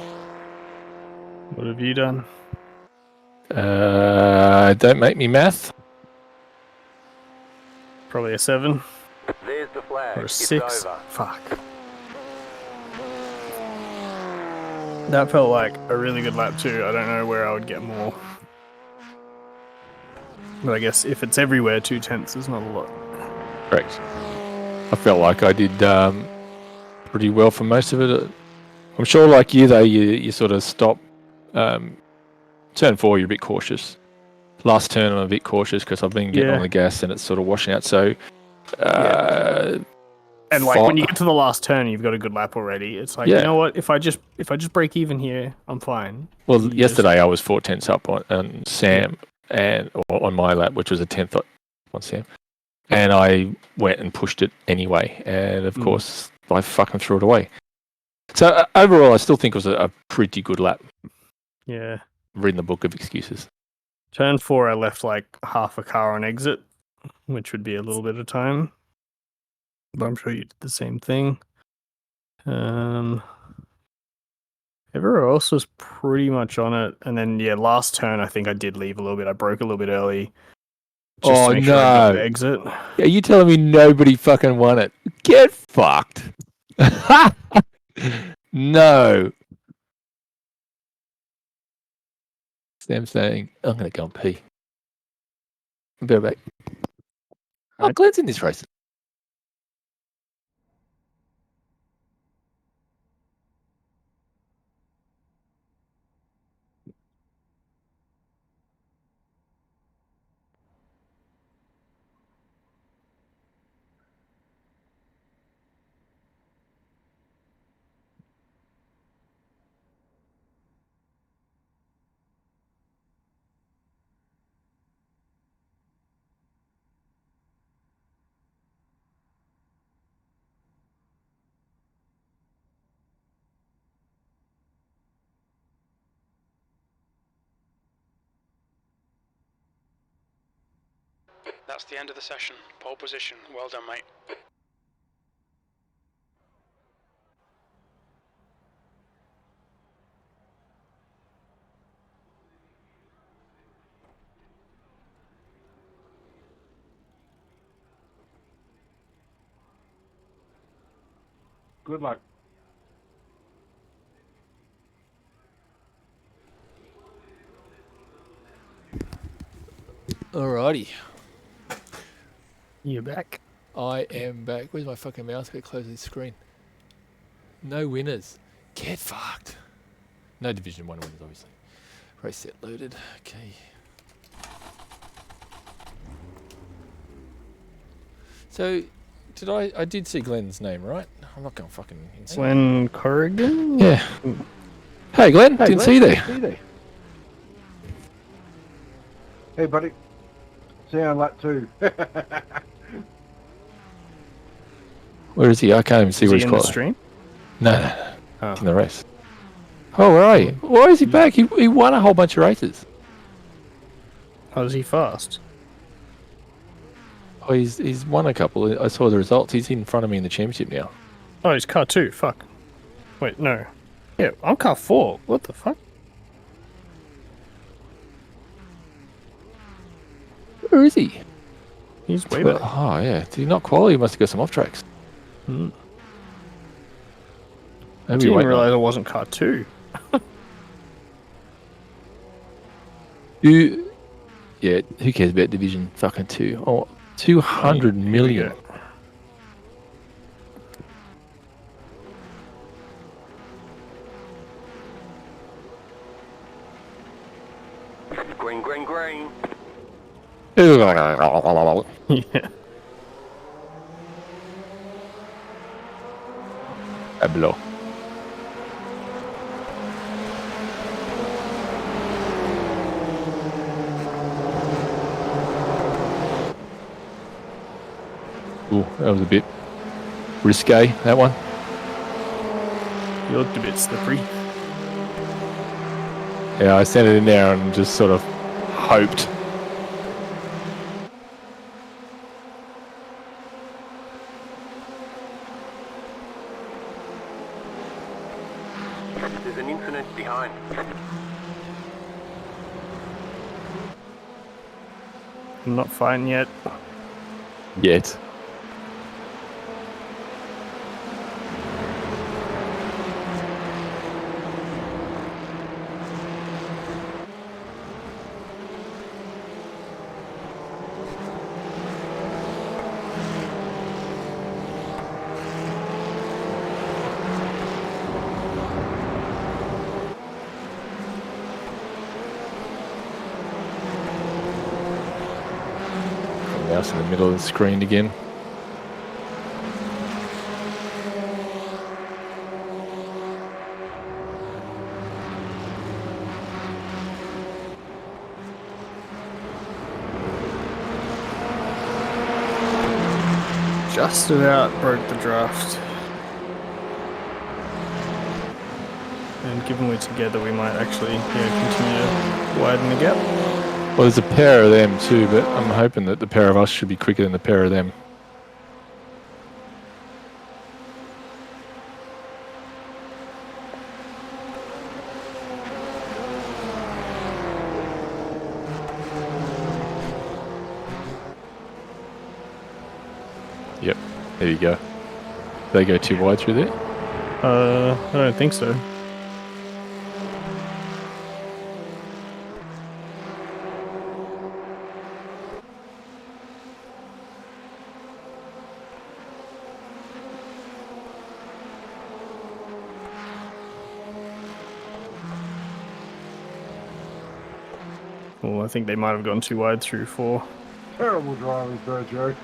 What have you done? Don't make me math. Probably a 7 There's the flag. or a It's 6. over. Fuck. That felt like a really good lap too. I don't know where I would get more. But I guess if it's everywhere, 2/10 is not a lot. Correct. I felt like I did pretty well for most of it. I'm sure, like you, though, you sort of stop. Turn 4, you're a bit cautious. Last turn, I'm a bit cautious because I've been getting on the gas and it's sort of washing out. So, And like when you get to the last turn, you've got a good lap already. It's like, you know what? If I just break even here, I'm fine. Well, yesterday I was 4/10 up on Sam or on my lap, which was a 10th on Sam, and I went and pushed it anyway. And of course, I fucking threw it away. So overall, I still think it was a pretty good lap. Yeah. Reading the book of excuses. Turn 4, I left like half a car on exit, which would be a little bit of time. But I'm sure you did the same thing. Everywhere else was pretty much on it. And then, last turn, I think I did leave a little bit. I broke a little bit early. Just to make sure I got the exit. Yeah, you telling me nobody fucking won it? Get fucked. No. Sam saying, I'm going to go and pee. I'll be right back. Oh, Glenn's in this race. That's the end of the session. Pole position. Well done, mate. Good luck. Alrighty. You're back. I am back. Where's my fucking mouse? Get close to the screen. No winners. Get fucked. No Division 1 winners, obviously. Race set loaded. Okay. So, I did see Glenn's name, right? I'm not going fucking insane. Glenn Corrigan? Yeah. Hey, Glenn. Didn't see you there. Hey, buddy. See you on lap 2. Where is he? I can't even see where he's in the caught. stream? No. He's in the race. Oh, where are you? Why is he back? He won a whole bunch of races. How is he fast? Oh, he's won a couple. I saw the results. He's in front of me in the championship now. Oh, he's car 2. Fuck. Wait, no. Yeah, I'm car 4. What the fuck? Where is he? He's way back. Oh, yeah. Did he not qualify? He must have got some off tracks. I didn't realise I wasn't car 2. Who cares about Division fucking 2? Oh, 200 million. Green, green, green. Yeah. Below. Ooh, that was a bit risque, that one. You looked a bit slippery. Yeah, I sent it in there and just sort of hoped. There's an incident behind. I'm not fighting yet. Yet. Mouse in the middle of the screen again. Just about broke the draft. And given we're together, we might actually continue to widen the gap. Well, there's a pair of them too, but I'm hoping that the pair of us should be quicker than the pair of them. Yep, there you go. They go too wide through there? I don't think so. Well, I think they might have gone too wide through 4. Terrible driving, Sergio.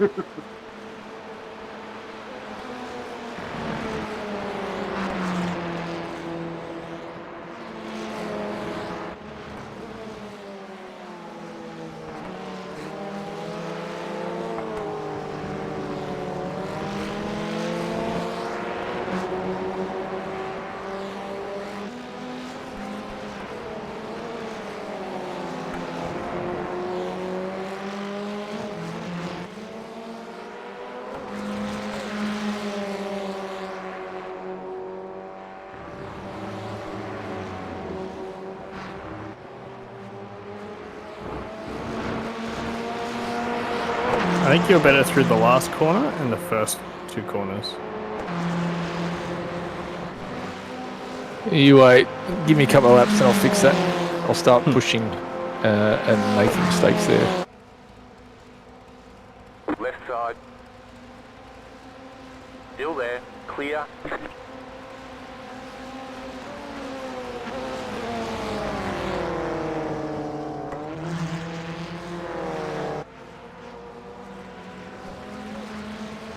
I think you're better through the last corner and the first 2 corners. You wait, give me a couple of laps and I'll fix that. I'll start pushing and making mistakes there. Left side. Still there. Clear.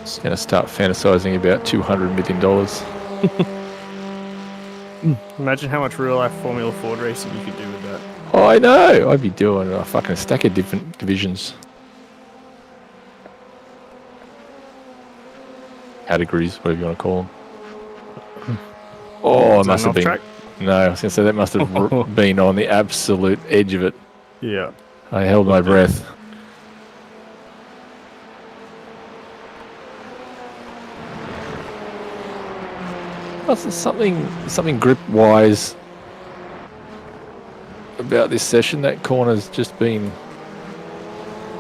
Just going to start fantasizing about $200 million. Imagine how much real-life Formula Ford racing you could do with that. Oh, I know. I'd be doing a fucking stack of different divisions. Categories, whatever you want to call them. Oh, it must have been. Track? No, I was going to say that must have been on the absolute edge of it. Yeah. I held my breath. There's something grip-wise about this session. That corner's just been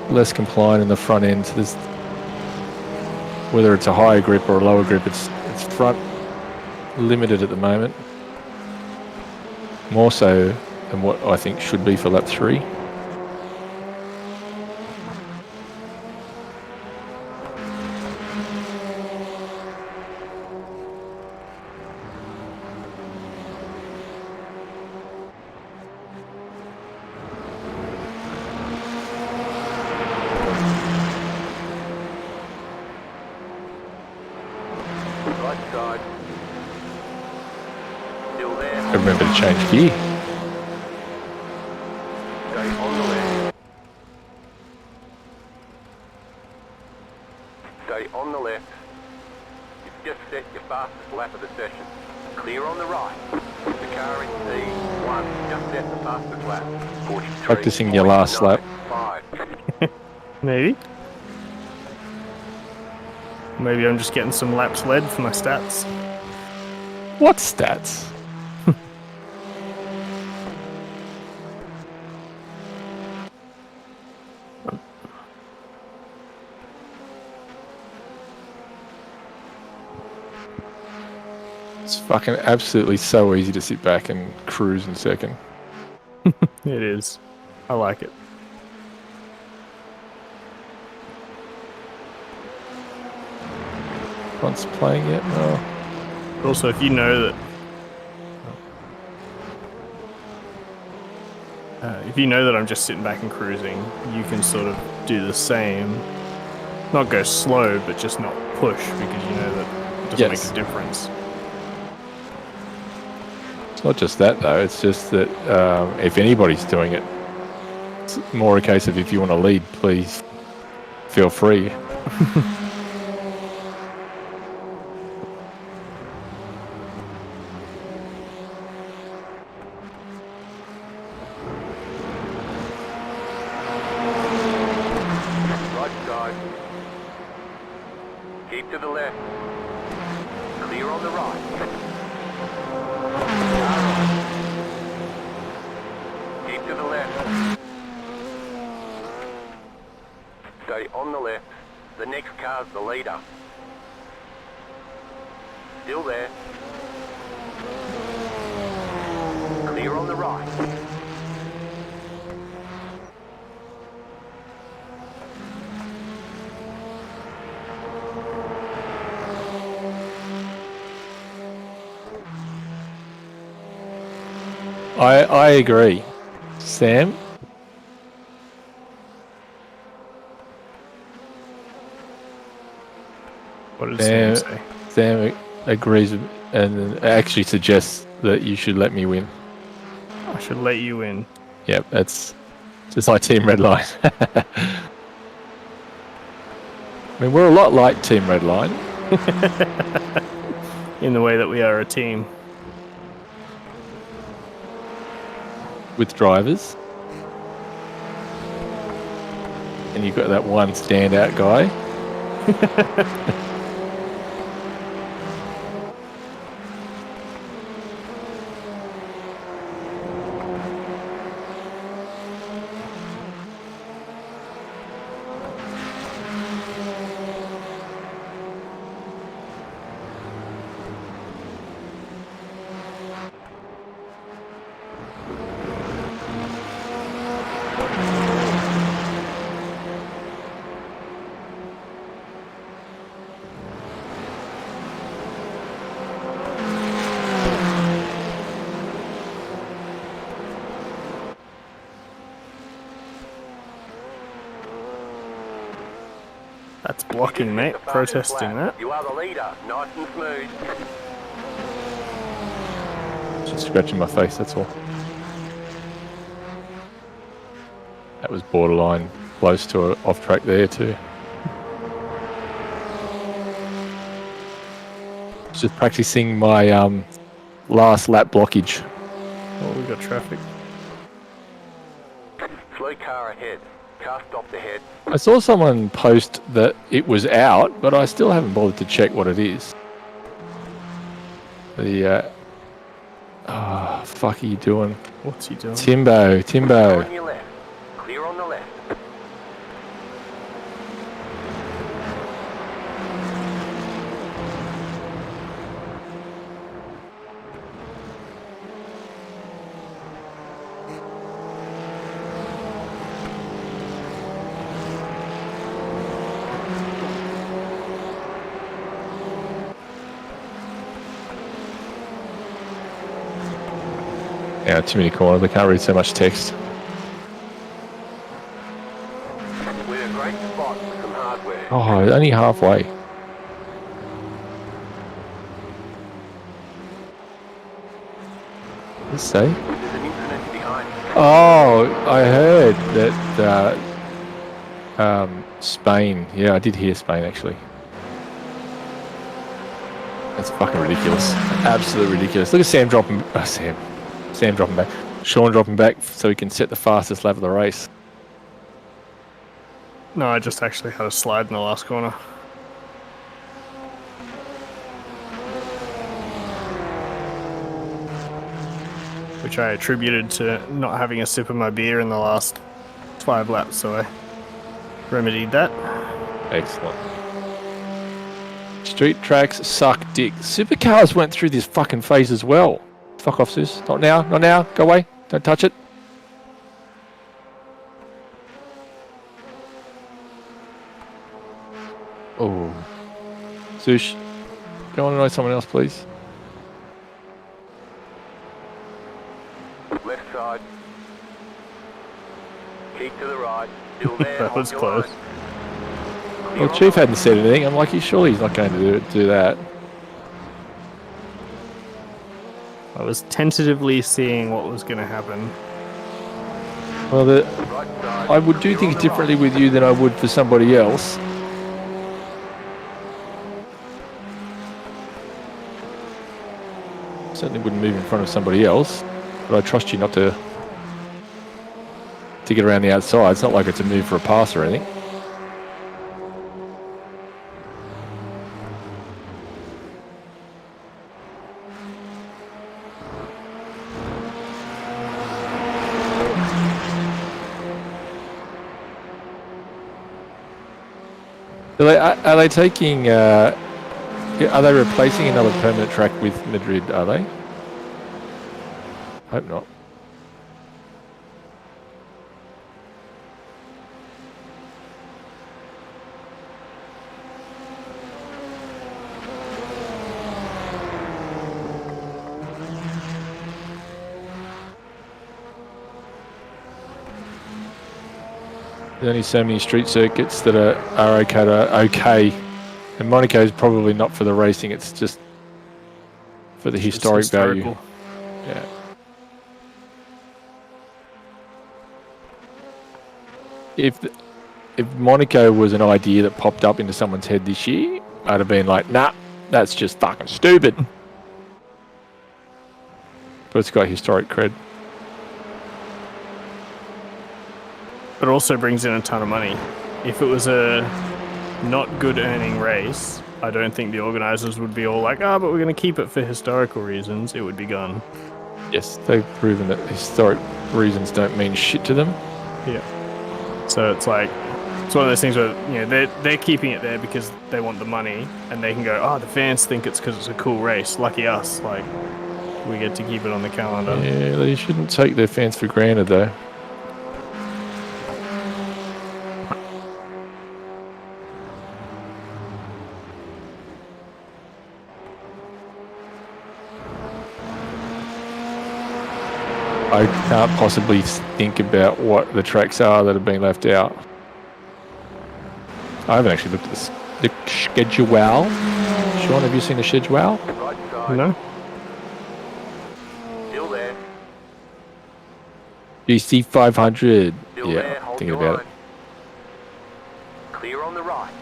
less compliant in the front end. So there's, whether it's a higher grip or a lower grip, it's front limited at the moment. More so than what I think should be for lap 3. Right side. Still there. Remember to change gear. Stay on the left. Stay on the left. You've just set your fastest lap of the session. Clear on the right. The car in P1 just set the fastest lap. 43. Practicing your last lap. 5. Maybe. Maybe I'm just getting some laps led for my stats. What stats? It's fucking absolutely so easy to sit back and cruise in second. It is. I like it. Once playing it, no. Also, if you know that, I'm just sitting back and cruising, you can sort of do the same. Not go slow, but just not push because you know that it doesn't Yes. make a difference. It's not just that though. It's just that if anybody's doing it, it's more a case of if you want to lead, please feel free. Right side. Keep to the left. Clear on the right. Keep to the left. Stay on the left. The next car's the leader. Still there. Clear on the right. I agree. Sam? What did Sam say? Sam agrees and actually suggests that you should let me win. I should let you in. Yep, that's just like Team Redline. I mean, we're a lot like Team Redline. In the way that we are a team. With drivers. And you've got that one standout guy. That's blocking, mate. Protesting that. You are the leader. Nice and smooth. Just scratching my face, that's all. That was borderline close to off track there too. Just practicing my last lap blockage. Oh, we got traffic. Slow car ahead. Car stopped ahead. I saw someone post that it was out, but I still haven't bothered to check what it is. The fuck are you doing? What's he doing? Timbo. On your left. Clear on the left. Yeah, too many corners. I can't read so much text. We're a great spot with some hardware. Oh, only halfway. Let's say. There's an incident behind you. Oh, I heard that Spain. Yeah, I did hear Spain actually. That's fucking ridiculous. Absolutely ridiculous. Look at Sam dropping. Sam dropping back. Sean dropping back so he can set the fastest lap of the race. No, I just actually had a slide in the last corner. Which I attributed to not having a sip of my beer in the last 5 laps, so I remedied that. Excellent. Did you Street tracks suck dick. Supercars went through this fucking phase as well. Fuck off, sis. Not now, not now. Go away. Don't touch it. Oh. Sush, go on and know someone else, please. Left side. Keep to the right. Still there. That was hold your close. line. Well, Chief hadn't said anything. I'm like, surely he's not going to do that. I was tentatively seeing what was going to happen. Well, Right side. I would do Clear things on the differently right. with you than I would for somebody else. Certainly wouldn't move in front of somebody else, but I trust you not to get around the outside. It's not like it's a move for a pass or anything. Are they taking? Are they replacing another permanent track with Madrid? Are they? Hope not. There's only so many street circuits that are okay. And Monaco is probably not for the racing, it's just for the It's historic value. historical. Yeah. If Monaco was an idea that popped up into someone's head this year, I'd have been like, nah, that's just fucking stupid. But it's got historic cred. But it also brings in a ton of money. If it was a not good earning race, I don't think the organisers would be all like, but we're going to keep it for historical reasons. It would be gone. Yes, they've proven that historic reasons don't mean shit to them. Yeah. So it's like, it's one of those things where, you know, they're keeping it there because they want the money, and they can go, the fans think it's because it's a cool race. Lucky us, like, we get to keep it on the calendar. Yeah, they shouldn't take their fans for granted, though. I can't possibly think about what the tracks are that have been left out. I haven't actually looked at the schedule. Sean, have you seen the schedule? Right side. No? Still there. GC 500. Still Yeah, there. Hold thinking your about line. Clear on the right.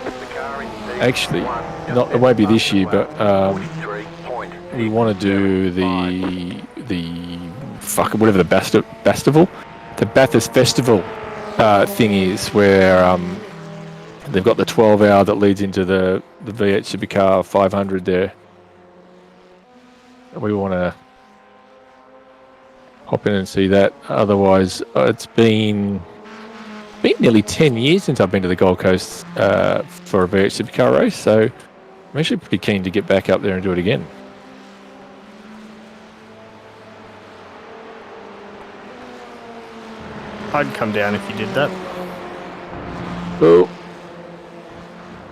The car in P1, Actually, just not- it left won't be the this year, fastest but, lap, we want to do whatever the Bastival, the Bathurst Festival thing is, where they've got the 12-hour that leads into the V8 Supercar 500 there. We want to hop in and see that. Otherwise, it's been nearly 10 years since I've been to the Gold Coast for a V8 Supercar race, so I'm actually pretty keen to get back up there and do it again. I'd come down if you did that. Well,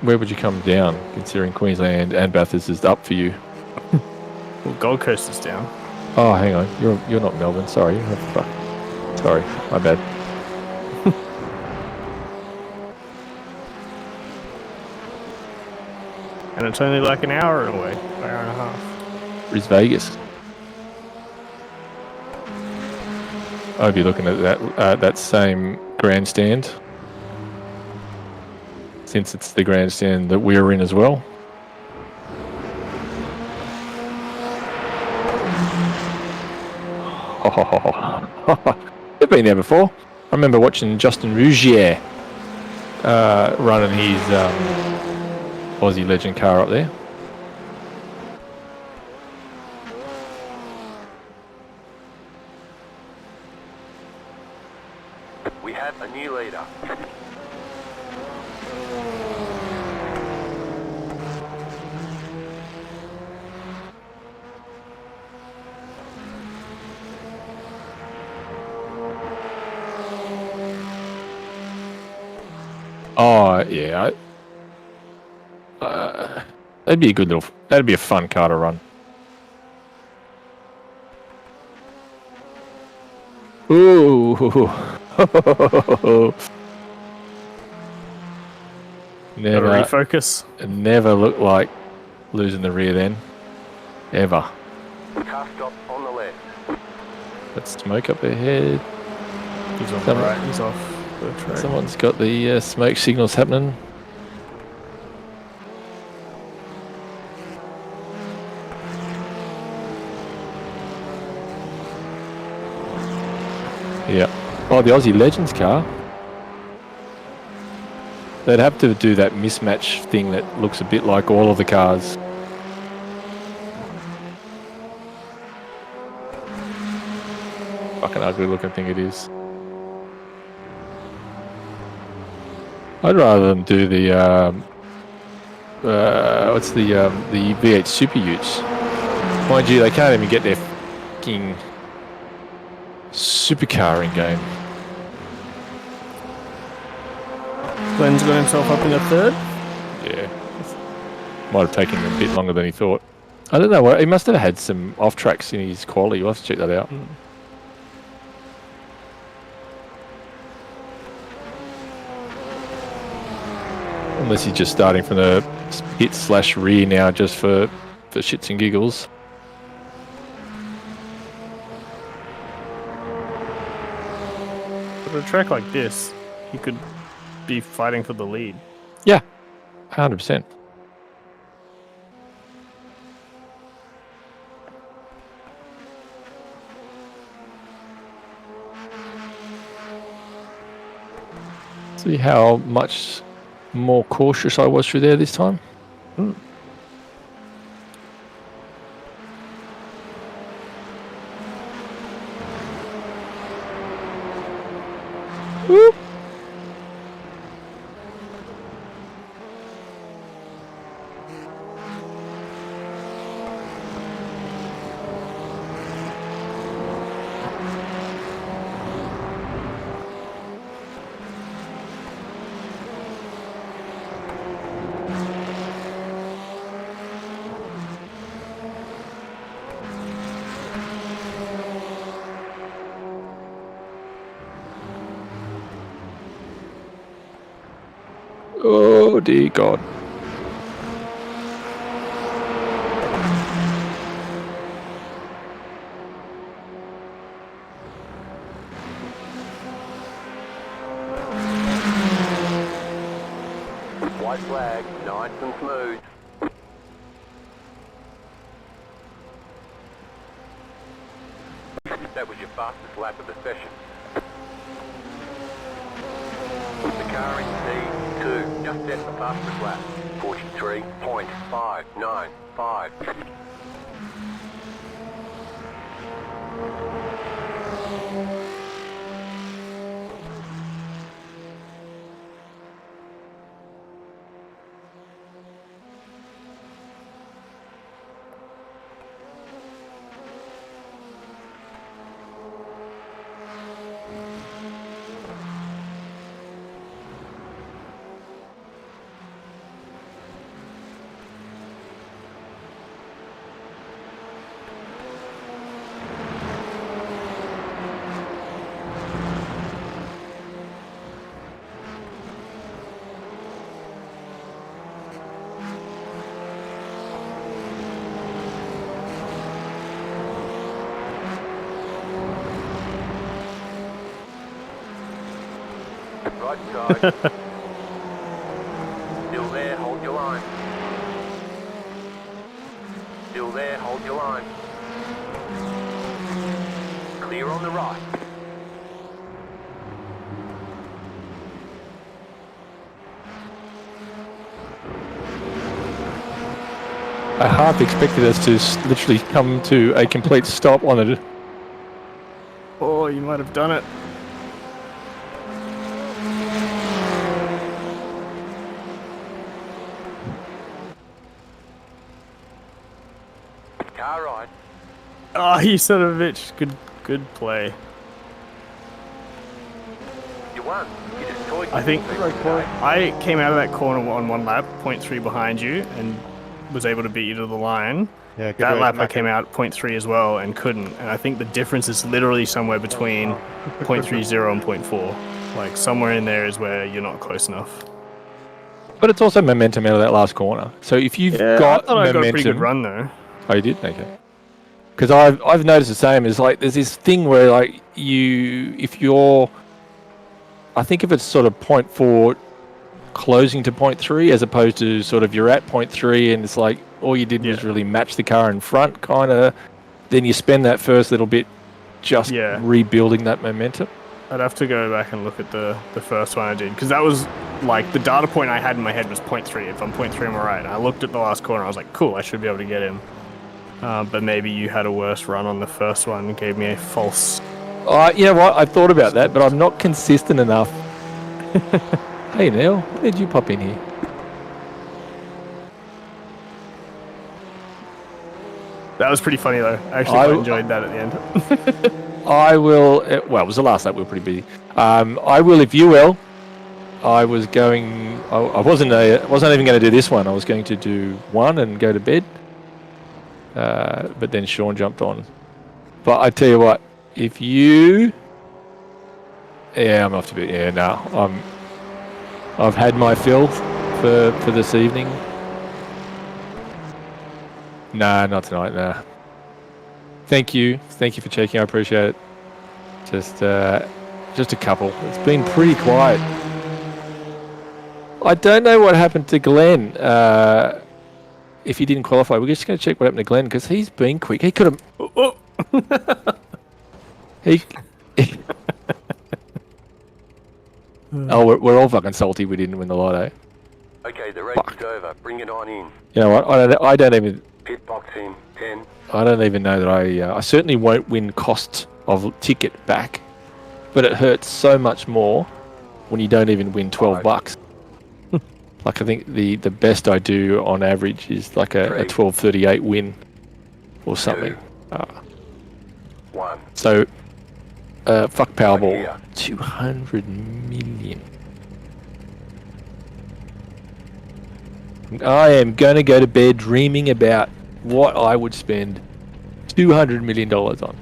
where would you come down, considering Queensland and Bathurst is up for you? Well, Gold Coast is down. Oh, hang on, you're not Melbourne. Sorry, oh, fuck. Sorry, my bad. And it's only like an hour away. Hour and a half. Where's Vegas? I'd be looking at that same grandstand, since it's the grandstand that we're in as well. They've been there before. I remember watching Justin Rougier running his Aussie Legend car up there. We have a new leader. Oh yeah, that'd be a good little. That'd be a fun car to run. Ooh. Gotta Never, refocus. never looked like losing the rear then, ever. Car stop on the left. That's smoke up ahead. He's on the Someone- right. He's off the track. Someone's got the smoke signals happening. Yeah. Oh, the Aussie Legends car. They'd have to do that mismatch thing that looks a bit like all of the cars. Fucking ugly looking thing it is. I'd rather them do the what's the V8 Super Utes. Mind you, they can't even get their fucking supercar in game. Glenn's got himself up in the third. Yeah. Might have taken him a bit longer than he thought. I don't know. He must have had some off tracks in his quality. You'll have to check that out. Unless he's just starting from the pit/rear now just for shits and giggles. But a track like this, he could be fighting for the lead. Yeah. 100%. See how much more cautious I was through there this time? Whoop. Oh dear God. White flag, nice and smooth. That was your fastest lap of the session. The car in D2 just set the fastest lap. 43.595. Right side. Still there, hold your line. Still there, hold your line. Clear on the right. I half expected us to literally come to a complete stop on it. Oh, you might have done it. Car right. Oh, you son of a bitch. Good play. You're one. You just toyed I think with people today. I came out of that corner on one lap, 0.3 behind you, and was able to beat you to the line. Yeah, good That race, lap I Mac. came out 0.3 as well and couldn't. And I think the difference is literally somewhere between 0.30 and 0.4. Like somewhere in there is where you're not close enough. But it's also momentum out of that last corner. So if you've Yeah, got I thought momentum, I got a pretty good run though. Oh, you did? Okay. Because I've noticed the same. Is like there's this thing where like if you're, I think if it's sort of 0.4 closing to 0.3 as opposed to sort of you're at 0.3 and it's like all you did was really match the car in front, kind of. Then you spend that first little bit just rebuilding that momentum. I'd have to go back and look at the first one I did, because that was like the data point I had in my head was 0.3. If I'm 0.3, I'm alright. I looked at the last corner, I was like, cool, I should be able to get him. But maybe you had a worse run on the first one and gave me a false. You know what? I thought about that, but I'm not consistent enough. Hey Neil, where did you pop in here? That was pretty funny though. I actually quite enjoyed that at the end. I will. Well, it was the last lap. We were pretty busy. I will if you will. I was going. I wasn't even going to do this one. I was going to do one and go to bed. But then Sean jumped on. But I tell you what, if you, I'm off to bed. Yeah, no, I've had my fill for this evening. Nah, not tonight. Nah. Thank you for checking. I appreciate it. Just a couple. It's been pretty quiet. I don't know what happened to Glenn. If he didn't qualify, we're just going to check what happened to Glenn because he's been quick. He could have. We're all fucking salty we didn't win the lotto. Okay, the race is over. Bring it on in. You know what? I don't even. Pit box in 10. I don't even know that I certainly won't win cost of ticket back, but it hurts so much more when you don't even win $12. Like I think the best I do on average is like a 12.38 win or something. 1. So fuck Powerball. 200 million. I am going to go to bed dreaming about what I would spend $200 million on.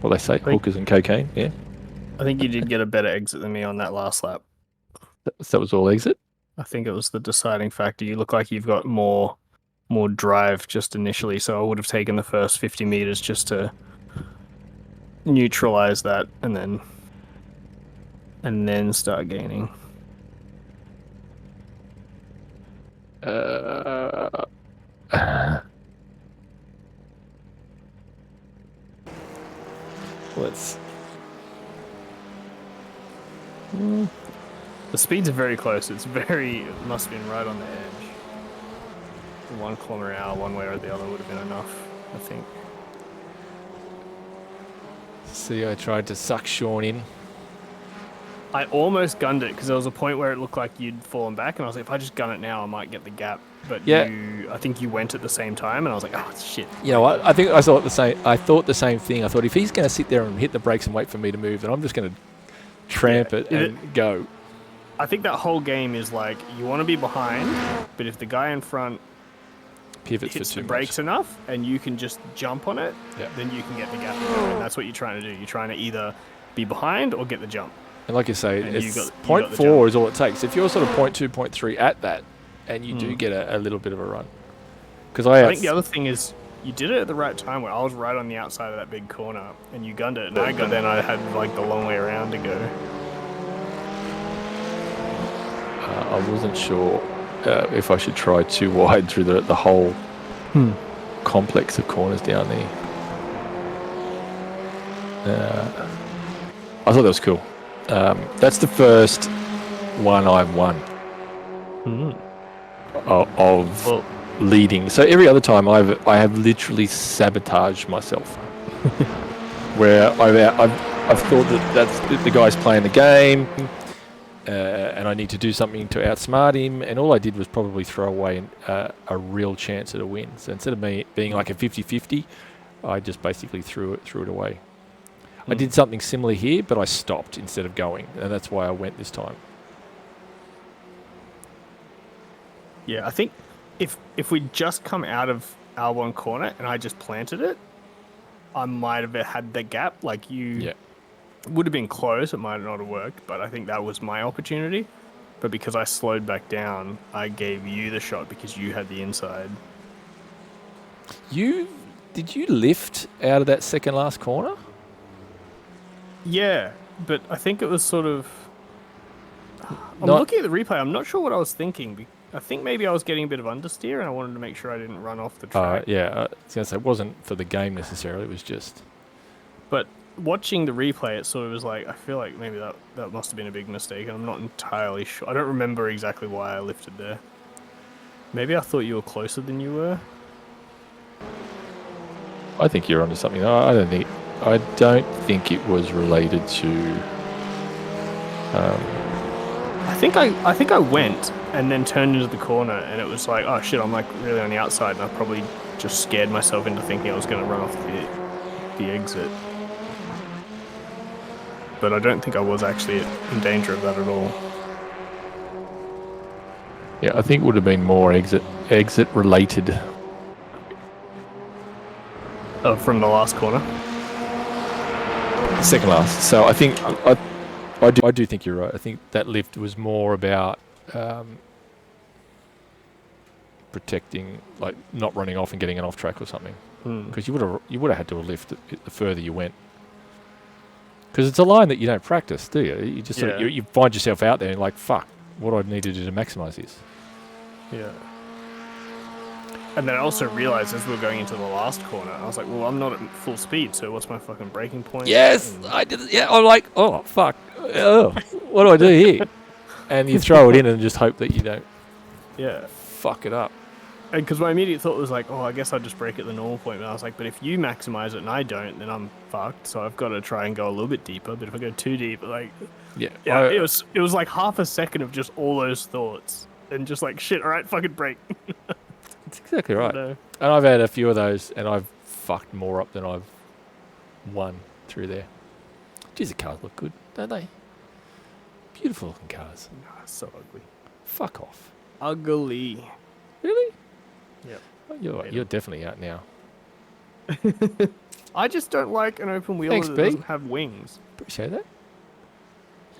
Well, they say hookers and cocaine, yeah. I think you did get a better exit than me on that last lap. That was all exit? I think it was the deciding factor. You look like you've got more drive just initially, so I would have taken the first 50 meters just to neutralize that and then start gaining. Let's. The speeds are very close. It must have been right on the edge. 1 kilometer an hour, one way or the other would have been enough, I think. See, I tried to suck Sean in. I almost gunned it because there was a point where it looked like you'd fallen back, and I was like, if I just gun it now, I might get the gap. But I think you went at the same time, and I was like, oh shit. You know what? I think I thought the same. I thought the same thing. I thought if he's going to sit there and hit the brakes and wait for me to move, then I'm just going to tramp it and go. I think that whole game is like you want to be behind, but if the guy in front pivots hits for too the brakes much enough, and you can just jump on it, then you can get the gap. And that's what you're trying to do. You're trying to either be behind or get the jump. And like you say, it's 0.4 is all it takes. If you're sort of 0.2, 0.3 at that, and you do get a little bit of a run. Because I think the other thing is you did it at the right time where I was right on the outside of that big corner, and you gunned it, and I had like the long way around to go. I wasn't sure if I should try too wide through the whole complex of corners down there. I thought that was cool. That's the first one I've won of leading. So every other time I have literally sabotaged myself. Where I've thought that's the guy's playing the game. And I need to do something to outsmart him, and all I did was probably throw away a real chance at a win. So instead of me being like a 50-50, I just basically threw it away. I did something similar here, but I stopped instead of going, and that's why I went this time. Yeah, I think if we'd just come out of Albon corner and I just planted it, I might have had the gap. Like you, Yeah. would have been close. It might not have worked, but I think that was my opportunity. But because I slowed back down, I gave you the shot because you had the inside. Did you lift out of that second last corner? Yeah, but I think it was sort of. I'm Not- looking at the replay. I'm not sure what I was thinking. I think maybe I was getting a bit of understeer, and I wanted to make sure I didn't run off the track. Yeah, I was gonna say it wasn't for the game necessarily. It was just. But watching the replay, it sort of was like, I feel like maybe that must have been a big mistake, and I'm not entirely sure. I don't remember exactly why I lifted there. Maybe I thought you were closer than you were. I think you're onto something. I don't think it was related to. I think I went and then turned into the corner, and it was like, oh shit, I'm like really on the outside, and I probably just scared myself into thinking I was going to run off the exit. But I don't think I was actually in danger of that at all. Yeah, I think it would have been more exit related. From the last corner. Second last. So I think I do think you're right. I think that lift was more about protecting, like not running off and getting an off track or something. Because you would have had to lift the further you went. Because it's a line that you don't practice, do you? You just sort of, you find yourself out there and like, fuck, what do I need to do to maximise this? Yeah. And then I also realised as we were going into the last corner, I was like, well, I'm not at full speed, so what's my fucking braking point? Yes, I did. Yeah, I'm like, oh, fuck. Oh, what do I do here? And you throw it in and just hope that you don't fuck it up. And because my immediate thought was like, oh, I guess I'll just brake at the normal point. But I was like, but if you maximise it and I don't, then I'm fucked. So I've got to try and go a little bit deeper. But if I go too deep, like, it was like half a second of just all those thoughts and just like, shit, all right, fucking brake. That's exactly right. And I've had a few of those, and I've fucked more up than I've won through there. Geez, the cars look good, don't they? Beautiful looking cars. Nah, so ugly. Fuck off. Ugly. Really? Yep. You're definitely out now. I just don't like an open wheel that doesn't have wings. Appreciate that.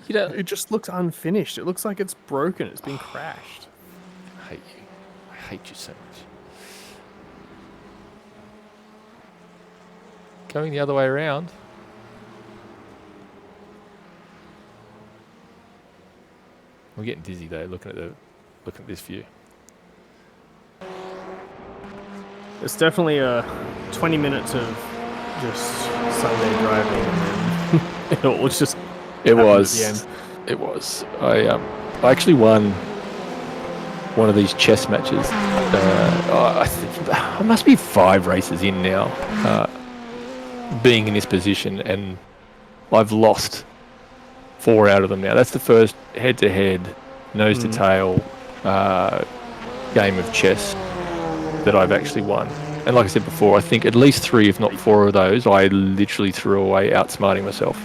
It just looks unfinished. It looks like it's broken. It's been crashed. I hate you. I hate you so much. Going the other way around. I'm getting dizzy though, looking at this view. It's definitely 20 minutes of just Sunday driving, and then it all just happened at the end. It was. I actually won one of these chess matches. I think I must be 5 races in now, being in this position, and I've lost 4 out of them now. That's the first head-to-head, nose-to-tail game of chess that I've actually won. And like I said before, I think at least 3, if not 4 of those, I literally threw away outsmarting myself.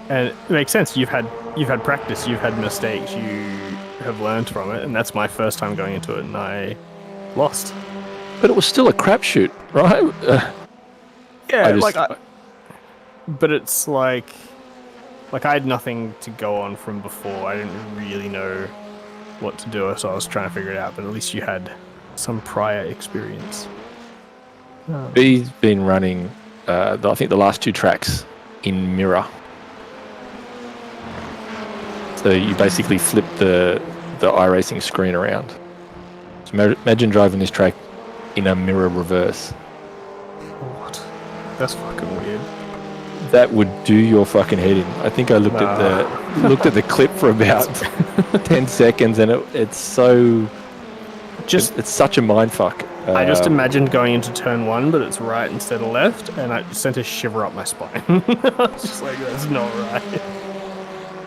And it makes sense. You've had practice. You've had mistakes. You have learned from it, and that's my first time going into it, and I lost. But it was still a crapshoot, right? But it's like I had nothing to go on from before. I didn't really know what to do, so I was trying to figure it out. But at least you had some prior experience. He's been running, I think, the last 2 tracks in mirror. So you basically flip the iRacing screen around. So imagine driving this track in a mirror reverse. What? That's fucking weird. That would do your fucking head in. I think I looked at the clip for about 10 seconds, and it's so. It's such a mindfuck. I just imagined going into turn 1, but it's right instead of left, and I sent a shiver up my spine. I was just like, that's not right.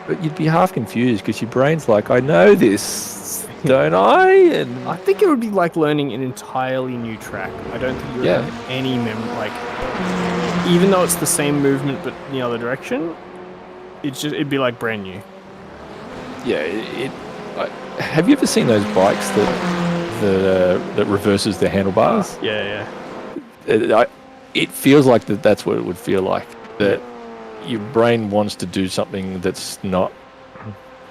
But you'd be half confused because your brain's like, I know this, don't I? And I think it would be like learning an entirely new track. I don't think you would have any even though it's the same movement but the other direction, it'd be like brand new. Yeah, have you ever seen those bikes that reverses their handlebars? Yeah. It feels like that's what it would feel like. That your brain wants to do something that's not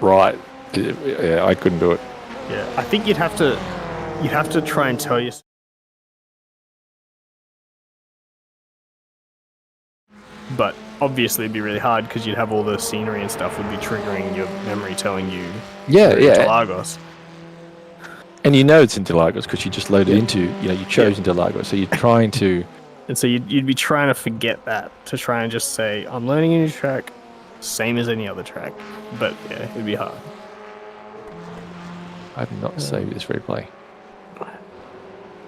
right. Yeah, I couldn't do it. Yeah, I think you'd have to try and tell yourself. But obviously it'd be really hard because you'd have all the scenery and stuff would be triggering your memory telling you Interlagos. And you know it's Interlagos because you just loaded into, you chose Interlagos. So you're trying to... And so you'd be trying to forget that, to try and just say, I'm learning a new track, same as any other track. But yeah, it'd be hard. I've not saved this replay.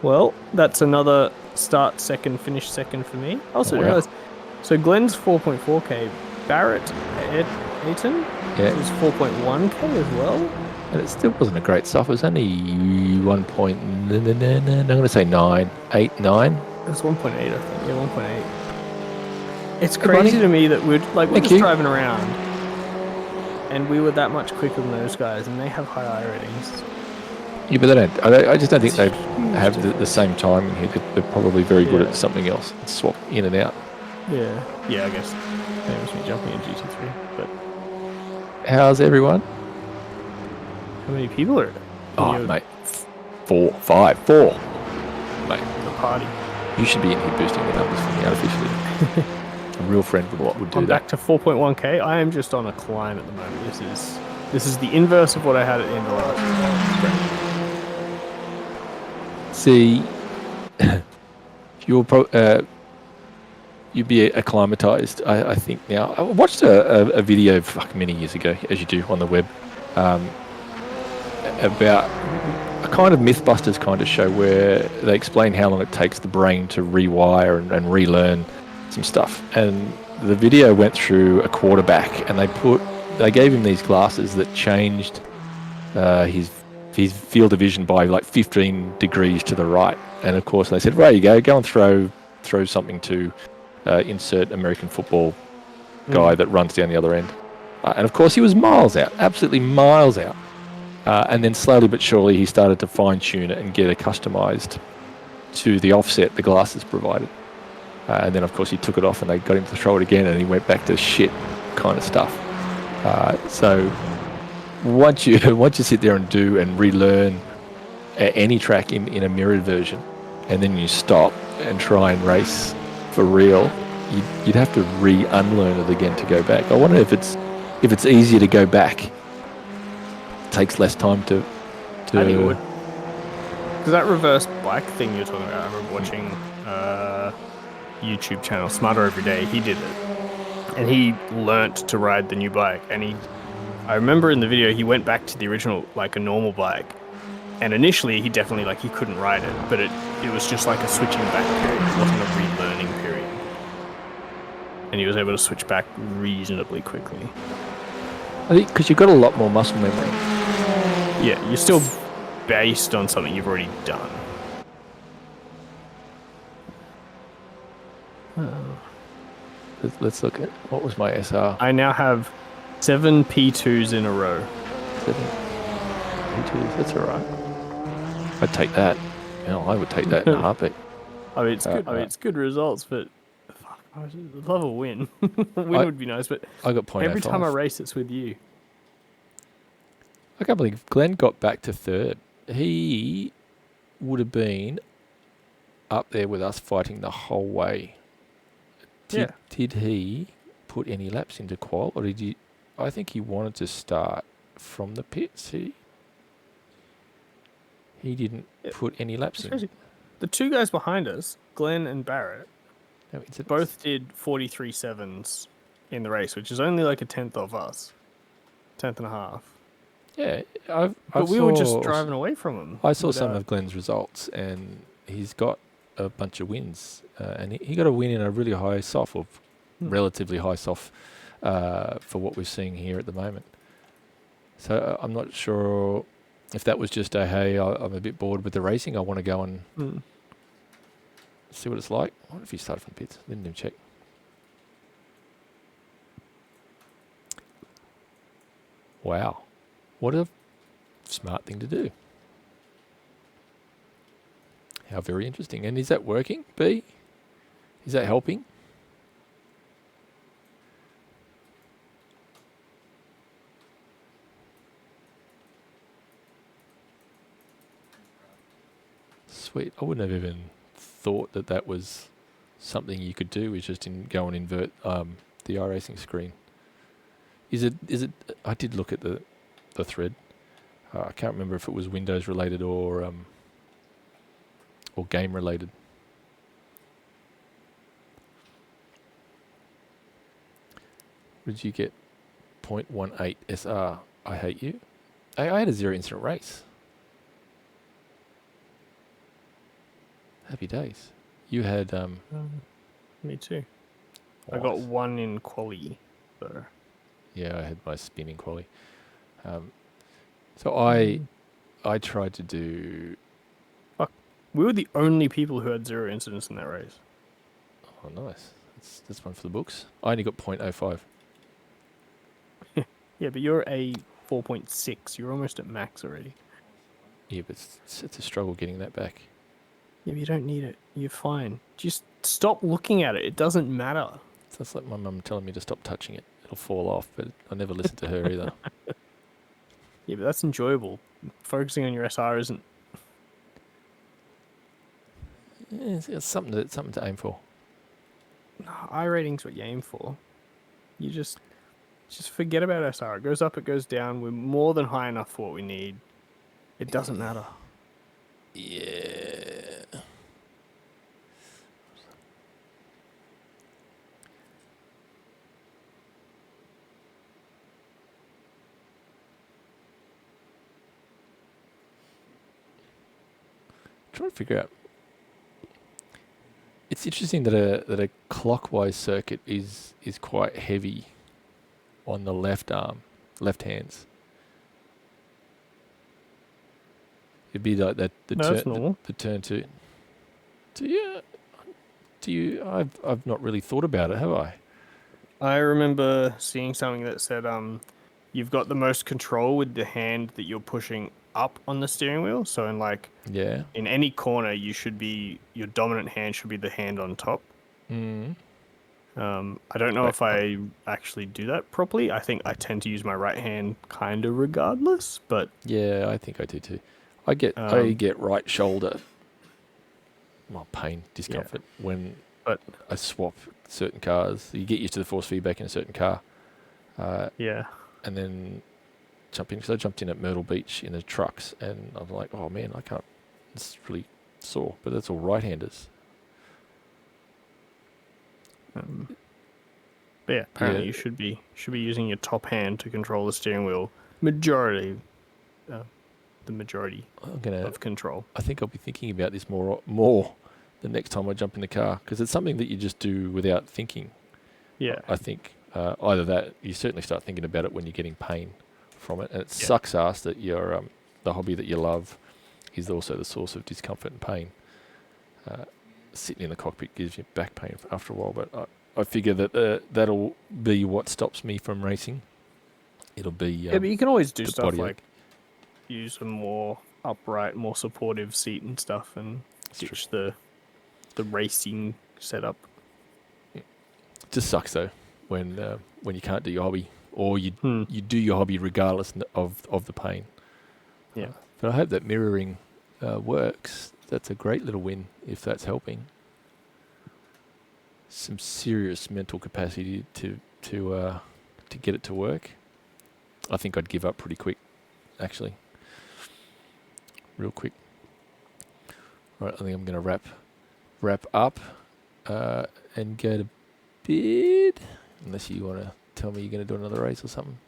Well, that's another start second, finish second for me. Also realized, so Glenn's 4.4k, Barrett Ayton was 4.1k as well. And it still wasn't a great stop. It was only 1 point... I'm going to say 9. 8, 9. It was 1.8, I think. Yeah, 1.8. It's crazy to me that we're just driving around and we were that much quicker than those guys and they have high I ratings. Yeah, but they don't. I just don't think they have the same timing here. They're probably very good at something else. Swap in and out. Yeah, I guess. That was me jumping in GT3. But how's everyone? how many people are there? Oh, mate. 4. Mate. The party. You should be in here boosting the numbers for me artificially. A real friend would do I'm that. back to 4.1k. I am just on a climb at the moment. This is the inverse of what I had at the end of last. See, you'd be acclimatized, I think, now. I watched a video many years ago, as you do on the web, about a kind of Mythbusters kind of show where they explain how long it takes the brain to rewire and relearn some stuff. And the video went through a quarterback, and they gave him these glasses that changed his field of vision by like 15 degrees to the right. And of course they said, right, you go and throw something to insert American football guy that runs down the other end. And of course he was miles out, absolutely miles out. And then slowly but surely he started to fine-tune it and get it customized to the offset the glasses provided. And then of course he took it off and they got him to throw it again and he went back to shit kind of stuff. So once you sit there and do and relearn any track in a mirrored version, and then you stop and try and race for real, you'd have to re-unlearn it again to go back. I wonder if it's easier to go back. It takes less time to. I think it would. Because that reverse bike thing you're talking about, I remember watching YouTube channel Smarter Every Day. He did it, and he learnt to ride the new bike. And I remember in the video he went back to the original, like a normal bike. And initially he definitely he couldn't ride it, but it was just like a switching back period. It wasn't a relearning period. And he was able to switch back reasonably quickly. I think because you've got a lot more muscle memory. Yeah, you're still based on something you've already done. Let's look at what was my SR. I now have 7 P2s in a row. 7 P2s, that's alright. I'd take that. I would take that in a heartbeat. I mean, it's good. It's good results, but fuck, I'd love a win. Would be nice, but I got 0.05. Every time I race, it's with you. I can't believe Glenn got back to third. He would have been up there with us fighting the whole way. Did he put any laps into qual, or did he? I think he wanted to start from the pits. He didn't put any laps in. Crazy. The two guys behind us, Glenn and Barrett, both did 43.7s in the race, which is only like a tenth of us. 10th and a half. Yeah, but we were just driving away from him. I saw some of Glenn's results, and he's got a bunch of wins. And he got a win in a really high soft, or relatively high soft, for what we're seeing here at the moment. So I'm not sure if that was just hey, I'm a bit bored with the racing. I want to go and see what it's like. I wonder if he started from pits. Didn't even check. Wow. What a smart thing to do. How very interesting. And is that working, B? Is that helping? Sweet. I wouldn't have even thought that that was something you could do. We just didn't go and invert the iRacing screen. Is it? I did look at the thread. I can't remember if it was Windows related or game related. What did you get? 0.18 SR. I hate you. I had a 0 incident race. Happy days. You had Me too. I got nice. 1 in quali. So. Yeah, I had my spinning quali. So I tried to do. We were the only people who had 0 incidents in that race. Oh, nice. That's one for the books. I only got 0.05. Yeah, but you're a 4.6. You're almost at max already. Yeah, but it's a struggle getting that back. Yeah, but you don't need it. You're fine. Just stop looking at it. It doesn't matter. That's like my mum telling me to stop touching it. It'll fall off, but I never listen to her either. Yeah, but that's enjoyable. Focusing on your SR isn't. Yeah, it's something to aim for. I rating's what you aim for. You just forget about SR. It goes up, it goes down. We're more than high enough for what we need. It doesn't matter. Yeah. Trying to figure out. It's interesting that a clockwise circuit is quite heavy on the left hands. It'd be like that That's normal. the turn two. Do you? I've not really thought about it, have I? I remember seeing something that said, you've got the most control with the hand that you're pushing up on the steering wheel. So Yeah. in any corner, your dominant hand should be the hand on top. Mm. I don't know if I actually do that properly. I think I tend to use my right hand kind of regardless, but Yeah, I think I do too. I get right shoulder. Well, pain, discomfort when I swap certain cars. You get used to the force feedback in a certain car. yeah. And then jump in. Because I jumped in at Myrtle Beach in the trucks, and I'm like, oh man, I can't. It's really sore. But that's all right-handers. But yeah, apparently you should be using your top hand to control the steering wheel. The majority of control. I think I'll be thinking about this more the next time I jump in the car, because it's something that you just do without thinking. Yeah. I think either that, you certainly start thinking about it when you're getting pain from it, and it sucks ass that your the hobby that you love is also the source of discomfort and pain. Sitting in the cockpit gives you back pain after a while, but I figure that that'll be what stops me from racing. It'll be but you can always do stuff body like use a more upright, more supportive seat and stuff, and ditch the racing setup. It just sucks though when you can't do your hobby, or you do your hobby regardless of the pain. Yeah. But I hope that mirroring works. That's a great little win if that's helping. Some serious mental capacity to get it to work. I think I'd give up pretty quick, actually. Real quick. Right, I think I'm going to wrap up and go to bed. Unless you want to tell me you're going to do another race or something.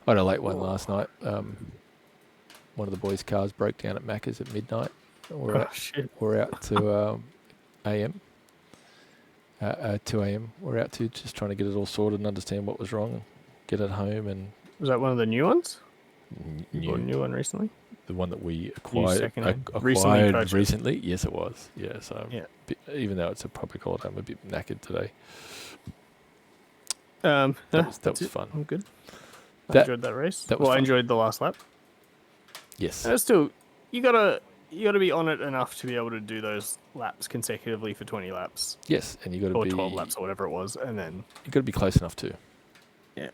I had a late one last night. One of the boys' cars broke down at Macca's at midnight. We're out to AM. 2 a.m. We're out to just trying to get it all sorted and understand what was wrong and get it home. And was that one of the new ones? New New one recently? The one that we acquired recently? Yes, it was. Yeah, so even though it's a public holiday, I'm a bit knackered today. That was fun. I'm good. I enjoyed that race. that was I fun. enjoyed the last lap. Yes. And it's still, you gotta be on it enough to be able to do those laps consecutively for 20 laps Yes, and you got to or be 12 laps or whatever it was, and then you got to be close enough too. yeah.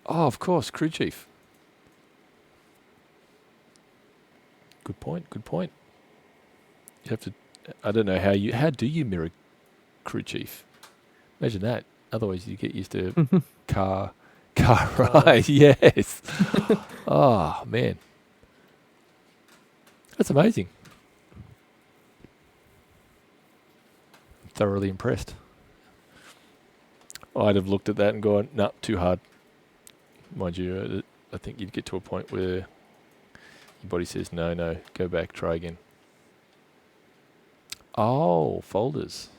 Oh, of course, crew chief. Good point. Good point. You have to. I don't know how do you mirror crew chief? Imagine that. Otherwise, you get used to car ride. Yes. Oh man, that's amazing. Thoroughly impressed. I'd have looked at that and gone, "No, too hard." Mind you, I think you'd get to a point where your body says, no, go back, try again. Oh, folders.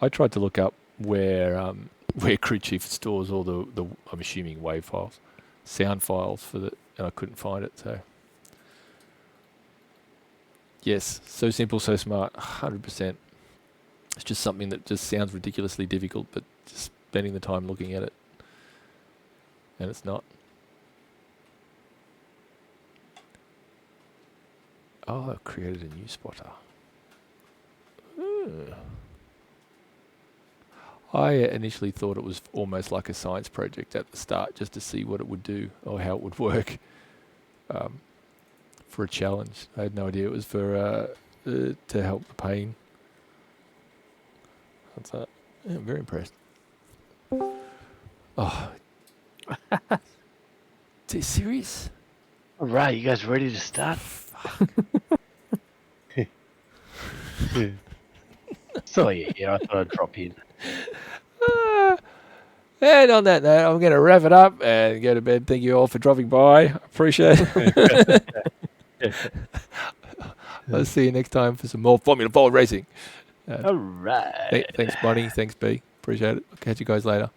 I tried to look up where crew chief stores all the I'm assuming wave files, sound files and I couldn't find it. So yes, so simple, so smart, 100%. It's just something that just sounds ridiculously difficult, but just spending the time looking at it. And it's not. Oh, I've created a new spotter. I initially thought it was almost like a science project at the start, just to see what it would do or how it would work for a challenge. I had no idea it was for to help the pain. That's that. Yeah, I'm very impressed. Oh. Are you serious? All right, you guys ready to start? So yeah, I thought I'd drop in. And on that note, I'm going to wrap it up and go to bed. Thank you all for dropping by. Appreciate it. I'll see you next time for some more Formula 4 racing. All right. Thanks, Bonnie. Thanks, B. Appreciate it. I'll catch you guys later.